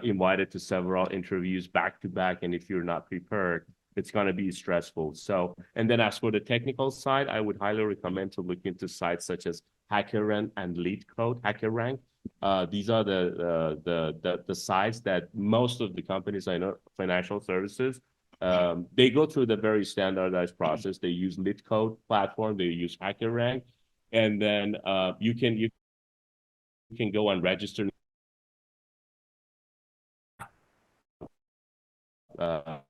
invited to several interviews back to back, and if you're not prepared, it's going to be stressful. So, and then as for the technical side, I would highly recommend to look into sites such as HackerRank and LeetCode. HackerRank, these are the sites that most of the companies I know, financial services, they go through the very standardized process. They use LeetCode platform, they use HackerRank, and then you can go and register the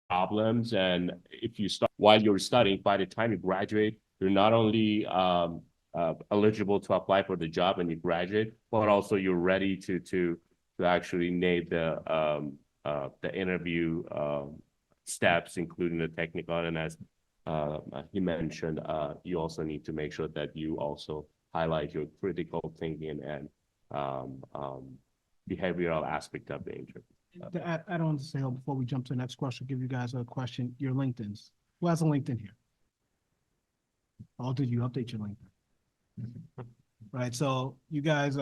problems. And if you start while you're studying, by the time you graduate, you're not only eligible to apply for the job and you graduate, but also you're ready to actually nail the interview steps, including the technical. And as he mentioned, you also need to make sure that you also highlight your critical thinking and behavioral aspect of the interview. To add on to say, before we jump to the next question, give you guys a question, your LinkedIn's. Who has a LinkedIn here? Or did you update your LinkedIn? Right, so you guys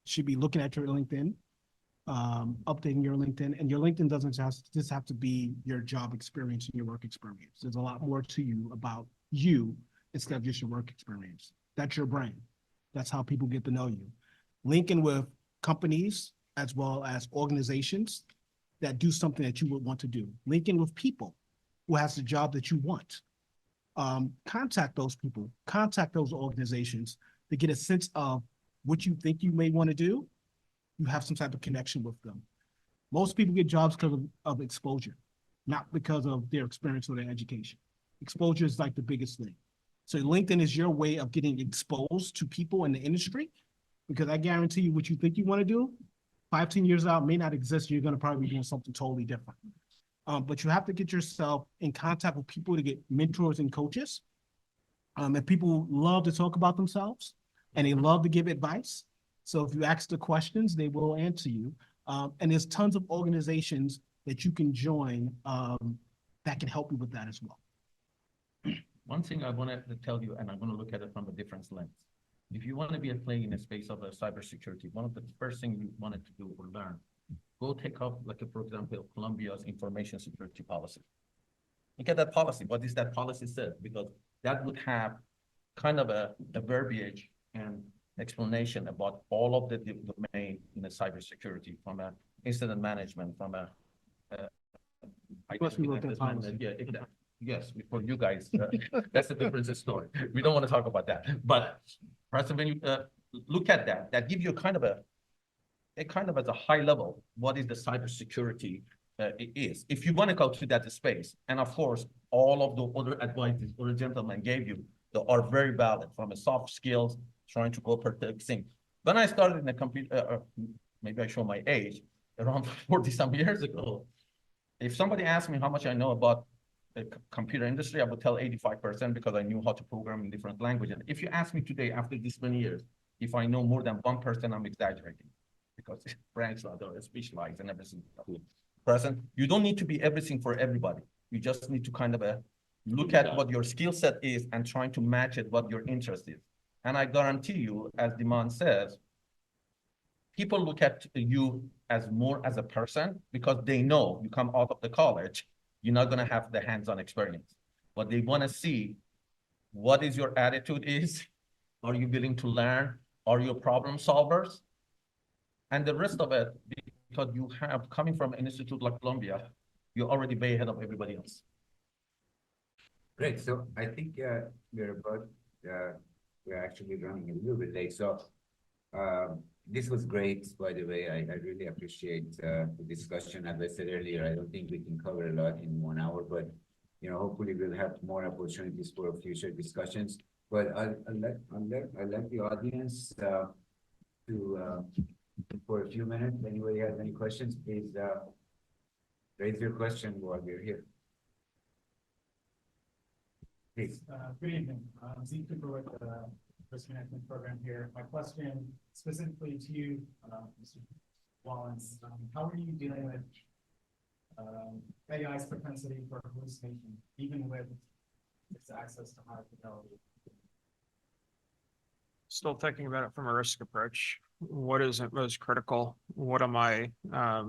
should be looking at your LinkedIn, updating your LinkedIn, and your LinkedIn doesn't just have to be your job experience and your work experience. There's a lot more to you about you instead of just your work experience. That's your brand. That's how people get to know you. Linking with companies as well as organizations that do something that you would want to do. Linking with people who has the job that you want. Contact those people, contact those organizations to get a sense of what you think you may want to do, you have some type of connection with them. Most people get jobs because of exposure, not because of their experience or their education. Exposure is like the biggest thing. So LinkedIn is your way of getting exposed to people in the industry, because I guarantee you what you think you want to do, 5-10 years out may not exist. You're going to probably be doing something totally different. But you have to get yourself in contact with people to get mentors and coaches. And people love to talk about themselves and they love to give advice. So if you ask the questions, they will answer you. And there's tons of organizations that you can join that can help you with that as well. One thing I wanted to tell you, and I'm going to look at it from a different lens. If you want to be playing in a space of cybersecurity, one of the first things you wanted to do or learn, go take up, like, for example, Colombia's information security policy. Look at that policy. What is that policy said? Because that would have kind of a verbiage and explanation about all of the domain in the cybersecurity, from a incident management, from a Plus we wrote that policy. yeah, yes, for you guys, that's a different story. We don't want to talk about that. But Preston, when you look at that, that gives you kind of at a high level, what is the cybersecurity is. If you want to go to that space, and of course, all of the other advices or the gentleman gave you that are very valid, from a soft skills, trying to go protect things. When I started in the computer, maybe I show my age, around 40 some years ago, if somebody asked me how much I know about the computer industry, I would tell 85% because I knew how to program in different languages. If you ask me today, after this many years, if I know more than 1%, I'm exaggerating, because branch ladder, specialized and everything. Present, you don't need to be everything for everybody. You just need to kind of look at what your skill set is and trying to match it what your interest is. And I guarantee you, as Diman says, people look at you as more as a person because they know you come out of the college, you're not going to have the hands-on experience. But they want to see what is your attitude is. Are you willing to learn? Are you problem solvers? And the rest of it, because you have, coming from an institute like Columbia, you're already way ahead of everybody else. Great. So I think we're actually running a little bit late. So this was great, by the way. I really appreciate the discussion. As I said earlier, I don't think we can cover a lot in 1 hour, but hopefully we'll have more opportunities for future discussions. But I'll let the audience for a few minutes. Anybody has any questions, please raise your question while we're here. Please. Good evening. I'm Zeke Cooper with the Risk Management Program here. My question specifically to you, Mr. Wallens, how are you dealing with AI's propensity for hallucination, even with its access to high fidelity? Still thinking about it from a risk approach. What is it most critical? What am I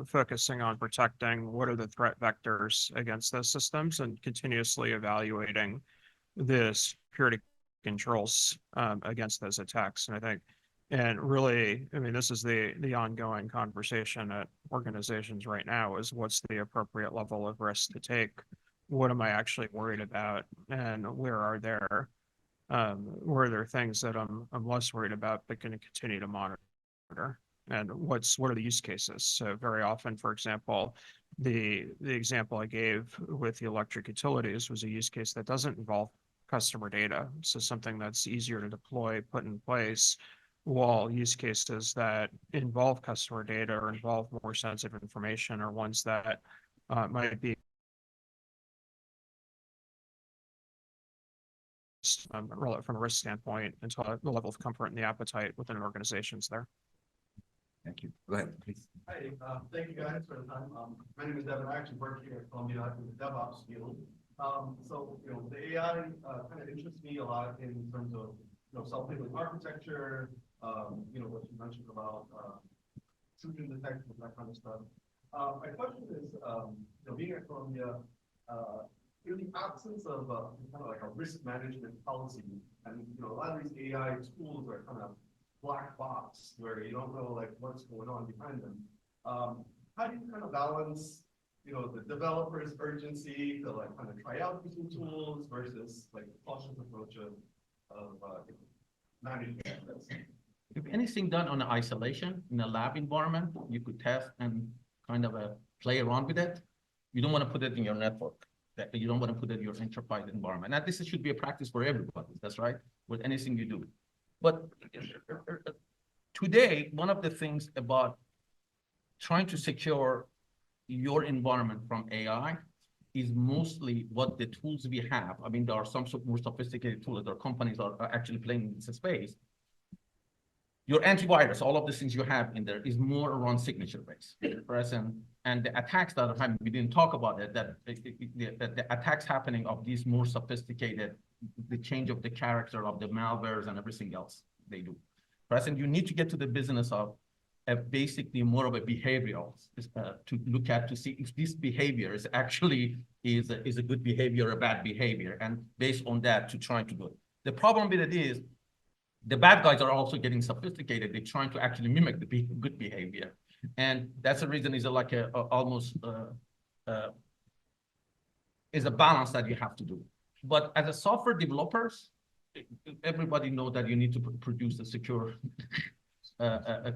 focusing on protecting? What are the threat vectors against those systems? And continuously evaluating the security controls against those attacks. And I think, and really, I mean, this is the ongoing conversation at organizations right now, is what's the appropriate level of risk to take? What am I actually worried about? And where are there things that I'm less worried about but going to continue to monitor? And what are the use cases? So very often, for example, the example I gave with the electric utilities was a use case that doesn't involve customer data. So something that's easier to deploy, put in place, while use cases that involve customer data or involve more sensitive information are ones that might be from a risk standpoint until the level of comfort and the appetite within organizations there. Thank you. Go ahead, please. Hi, thank you guys for the time. My name is Devin. I actually work here at Columbia in the DevOps field. So, the AI kind of interests me a lot in terms of, something with architecture, what you mentioned about intrusion detection, that kind of stuff. My question is, being at Columbia, in the absence of kind of like a risk management policy, and a lot of these AI tools are kind of black box where you don't know like what's going on behind them. How do you kind of balance, the developer's urgency to like kind of try out these new tools versus like the cautious approach of managing this? If anything done on isolation in a lab environment, you could test and kind of play around with it. You don't want to put it in your network. You don't want to put it in your enterprise environment. And this should be a practice for everybody. That's right, with anything you do. But today, one of the things about trying to secure your environment from AI is mostly what the tools we have. I mean, there are some more sophisticated tools that companies are actually playing in this space. Your antivirus, all of the things you have in there is more around signature-based. And the attacks that are happening, we didn't talk about it, that the attacks happening of these more sophisticated, the change of the character of the malwares and everything else they do. Present, you need to get to the business of basically more of a behavioral to look at to see if this behavior is actually is a good behavior or a bad behavior, and based on that to try to do it. The problem with it is the bad guys are also getting sophisticated. They're trying to actually mimic the good behavior, and that's the reason is like almost is a balance that you have to do. But as a software developers, everybody knows that you need to produce a secure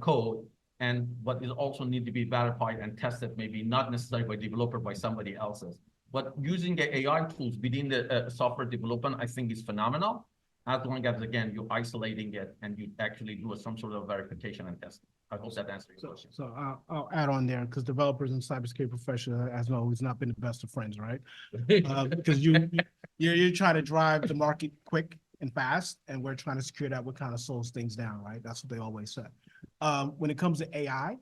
code, and what is also need to be verified and tested, maybe not necessarily by developer, by somebody else's. But using the AI tools within the software development, I think is phenomenal, as long as, again, you're isolating it and you actually do some sort of verification and testing. I hope that answers your question. So I'll add on there, because developers and cybersecurity professionals, as always, not been the best of friends, right? Because you're trying to drive the market quick and fast, and we're trying to secure that what kind of slows things down, right? That's what they always say. When it comes to AI,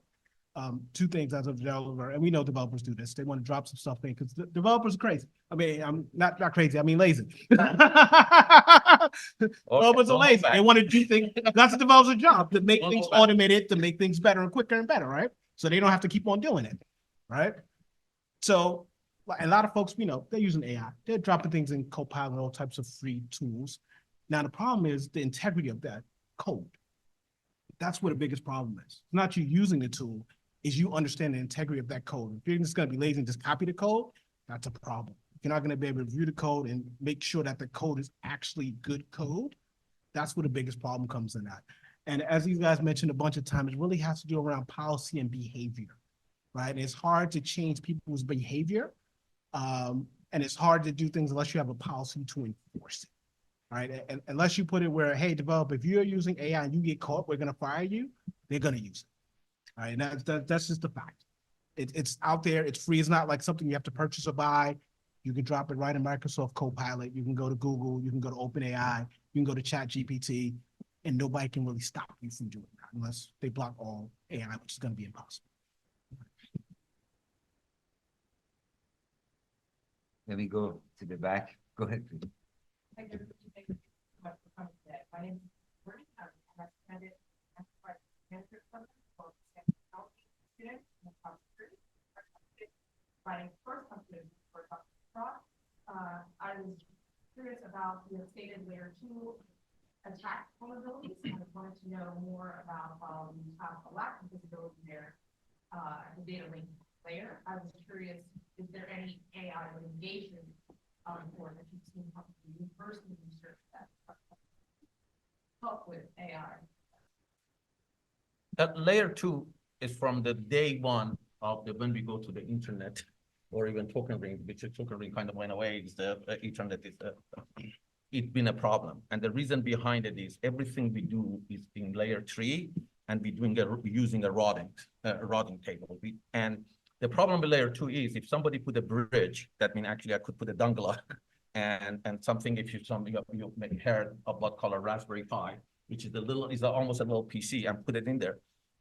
two things as a developer, and we know developers do this. They want to drop some stuff in because the developers are crazy. I mean, I'm not crazy. I mean lazy. Developers are lazy. They want to do things. That's the developer's job, to make things automated, to make things better and quicker and better, right? So they don't have to keep on doing it, right? So a lot of folks, we know, they're using AI. They're dropping things in Copilot, all types of free tools. Now, the problem is the integrity of that code. That's where the biggest problem is. It's not you using the tool, is you understand the integrity of that code. If you're just going to be lazy and just copy the code, that's a problem. If you're not going to be able to review the code and make sure that the code is actually good code, that's where the biggest problem comes in at. And as you guys mentioned a bunch of times, it really has to do around policy and behavior, right? And it's hard to change people's behavior. And it's hard to do things unless you have a policy to enforce it. Right? And unless you put it where, hey, developer, if you're using AI and you get caught, we're going to fire you, they're going to use it. All right. And that's just the fact. It's out there. It's free. It's not like something you have to purchase or buy. You can drop it right in Microsoft Copilot. You can go to Google. You can go to OpenAI. You can go to ChatGPT, and nobody can really stop you from doing that unless they block all AI, which is going to be impossible. Let me go to the back. Go ahead, please. Thank you so much for coming today. My name is Courtney. I'm an extended enterprise manager for technology students in the cybersecurity. My first question is for Dr. Scott. I was curious about your stated layer 2 attack vulnerabilities. I wanted to know more about how you have a lack of visibility there, the data link layer. I was curious, is there any AI litigation or that you've seen how to university research that help with AI? Layer 2 is from the day one of when we go to the internet, or even token ring, which the token ring kind of went away. Is the internet is it's been a problem, and the reason behind it is everything we do is in layer 3, and we're doing using a routing table. And the problem with layer 2 is if somebody put a bridge, that means actually I could put a dongle and something. If you may heard of what called a Raspberry Pi, which is almost a little PC, and put it in there,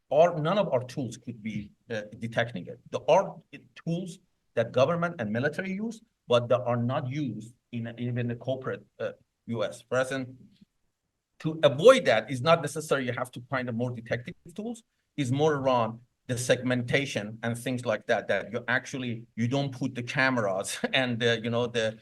or none of our tools could be detecting it. There are tools that government and military use, but that are not used in even the corporate US. Present, to avoid that is not necessary. You have to find a more detective tools. Is more around the segmentation and things like that. That you don't put the cameras and the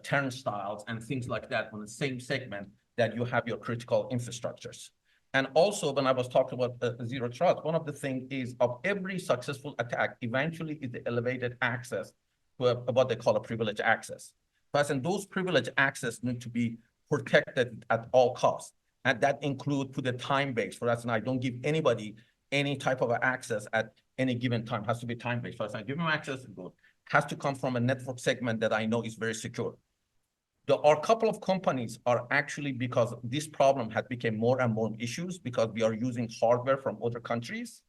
turnstiles and things like that on the same segment that you have your critical infrastructures. And also, when I was talking about zero trust, one of the things is of every successful attack, eventually is the elevated access to what they call a privileged access. And those privileged access need to be protected at all costs. And that include put a time base. For instance, I don't give anybody any type of access at any given time. Has to be time based. For instance, I give them access, it has to come from a network segment that I know is very secure. There are a couple of companies are actually, because this problem had become more and more issues because we are using hardware from other countries,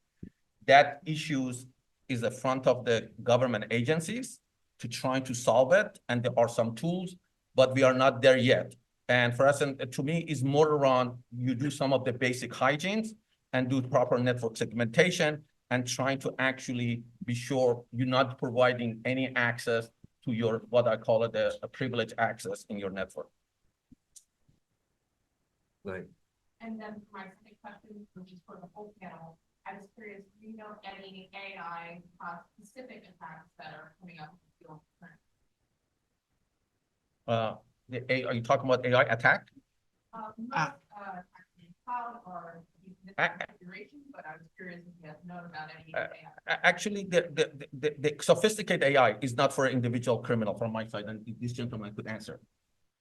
that issues is the front of the government agencies to try to solve it. And there are some tools, but we are not there yet. And for us, to me, is more around you do some of the basic hygienes and do proper network segmentation and trying to actually be sure you're not providing any access to your, what I call it, a privileged access in your network. Good. And then my second question, which is for the whole panel, I was curious, do you know any AI specific attacks that are coming up in the field currently? Are you talking about AI attack? Not cloud or configuration, but I was curious if you had known about any AI. Actually, the sophisticated AI is not for an individual criminal from my side, and this gentleman could answer.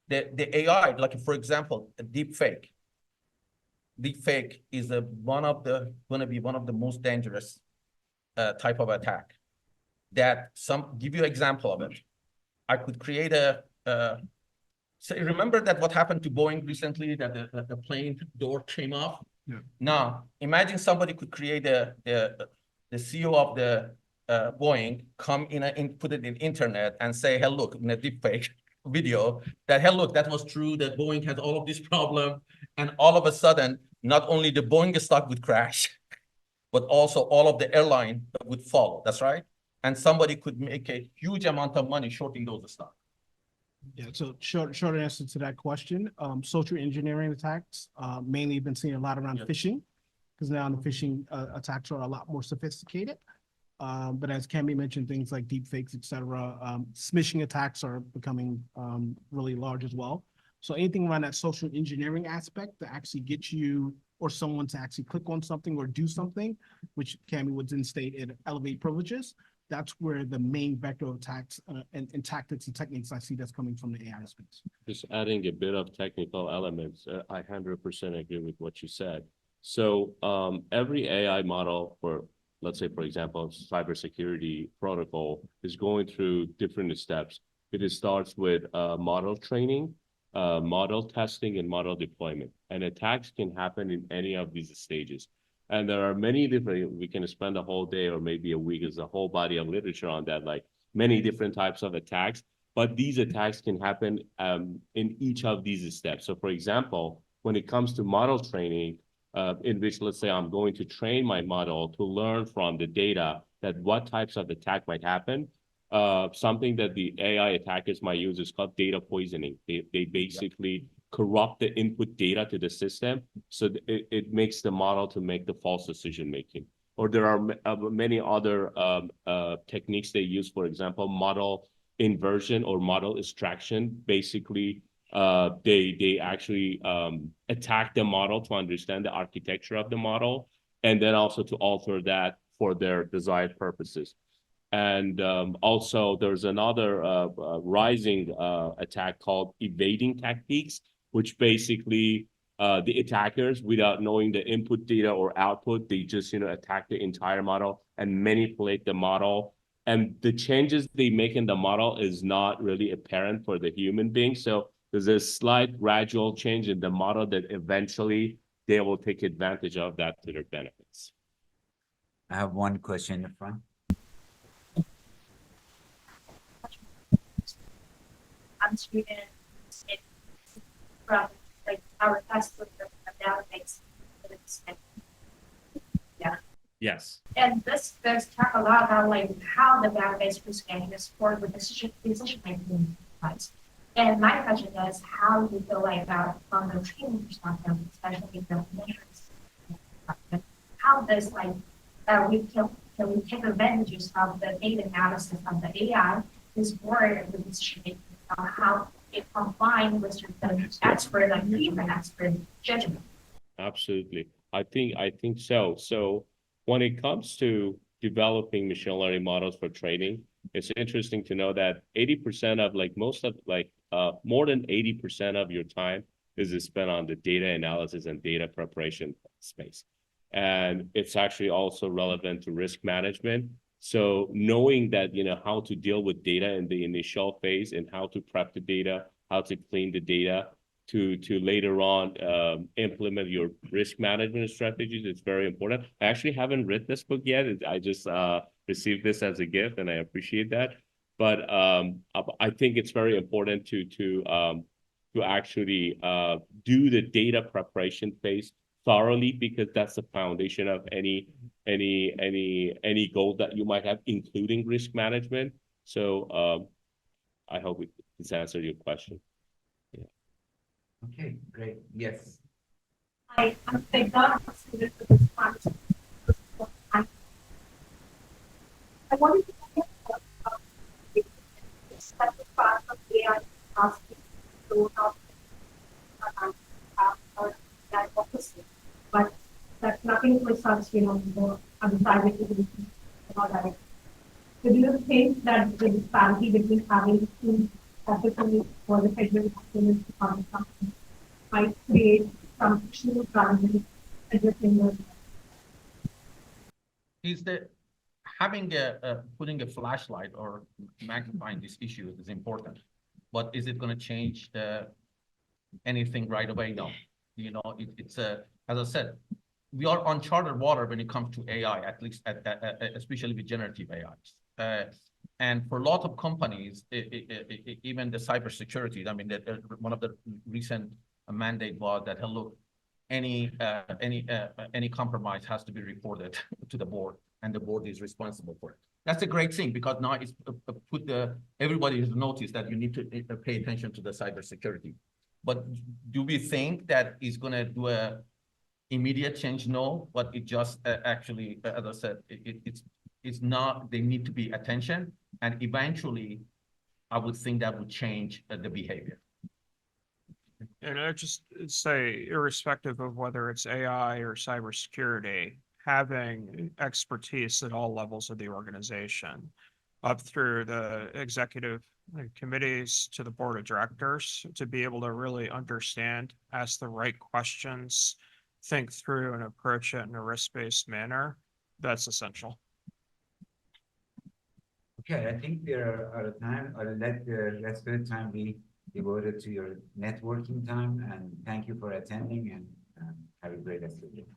The AI, like for example, a deep fake. Deep fake is going to be one of the most dangerous type of attack. That give you an example of it. I could create so remember that what happened to Boeing recently, that the plane door came off? Yeah. Now, imagine somebody could create the CEO of the Boeing, come in and put it in internet and say, hey, look, in a deep fake video, that, hey, look, that was true, that Boeing has all of this problem. And all of a sudden, not only the Boeing stock would crash, but also all of the airline would follow. That's right. And somebody could make a huge amount of money shorting those stocks. Yeah, so short answer to that question, social engineering attacks, mainly been seeing a lot around phishing, because now the phishing attacks are a lot more sophisticated. But as Cami mentioned, things like deep fakes, et cetera, smishing attacks are becoming really large as well. So anything around that social engineering aspect to actually get you or someone to actually click on something or do something, which Cami would then state it elevate privileges. That's where the main vector of attacks and tactics and techniques I see that's coming from the AI space. Just adding a bit of technical elements, I 100% agree with what you said. So every AI model for, let's say, for example, cybersecurity protocol is going through different steps. It starts with model training, model testing, and model deployment. And attacks can happen in any of these stages. And there are many different, we can spend a whole day or maybe a week as a whole body of literature on that, like many different types of attacks. But these attacks can happen in each of these steps. So for example, when it comes to model training, in which, let's say, I'm going to train my model to learn from the data that what types of attack might happen, something that the AI attackers might use is called data poisoning. They basically corrupt the input data to the system, so it makes the model to make the false decision making. Or there are many other techniques they use, for example, model inversion or model extraction. Basically, they actually attack the model to understand the architecture of the model, and then also to alter that for their desired purposes. And also there's another rising attack called evading tactics, which basically the attackers, without knowing the input data or output, they just attack the entire model and manipulate the model. And the changes they make in the model is not really apparent for the human being. So there's a slight gradual change in the model that eventually they will take advantage of that to their benefits. I have one question in the front. I'm student from like our test with the database. Yeah. Yes. And this does talk a lot about like how the database was getting this for the decision making process. And my question is, how do you feel like about from the training perspective, especially the measures perspective, how does like can we take advantages of the data analysis of the AI is for the decision making, how it combined with the expert, like human expert judgment? Absolutely. I think so. So when it comes to developing machine learning models for training, it's interesting to know that 80% of more than 80% of your time is spent on the data analysis and data preparation space. And it's actually also relevant to risk management. So knowing that, how to deal with data in the initial phase and how to prep the data, how to clean the data to later on implement your risk management strategies, it's very important. I actually haven't read this book yet. I just received this as a gift, and I appreciate that. But I think it's very important to actually do the data preparation phase thoroughly, because that's the foundation of any goal that you might have, including risk management. So I hope this answered your question. Yeah. Okay, great. Yes. I'm not a student for this conference. I wanted to talk about the special part of AI asking to help that opposite. But that's nothing for such, more cybersecurity and all that. So do you think that the disparity between having two officers for the federal government to come something might create some issue rather than addressing those? Is that having putting a flashlight or magnifying this issue is important, but is it going to change anything right away? No. It's as I said, we are on charted water when it comes to AI, at least especially with generative AIs. And for a lot of companies, even the cybersecurity, I mean, one of the recent mandate was that, hello, any compromise has to be reported to the board, and the board is responsible for it. That's a great thing, because now it's put everybody has noticed that you need to pay attention to the cybersecurity. But do we think that is going to do a immediate change? No, but it just actually, as I said, it's not. They need to be attention, and eventually, I would think that would change the behavior. And I just say, irrespective of whether it's AI or cybersecurity, having expertise at all levels of the organization, up through the executive committees to the board of directors, to be able to really understand, ask the right questions, think through and approach it in a risk-based manner, that's essential. Okay, I think we are out of time. I'll let the rest of the time be devoted to your networking time, and thank you for attending, and have a great rest of the day.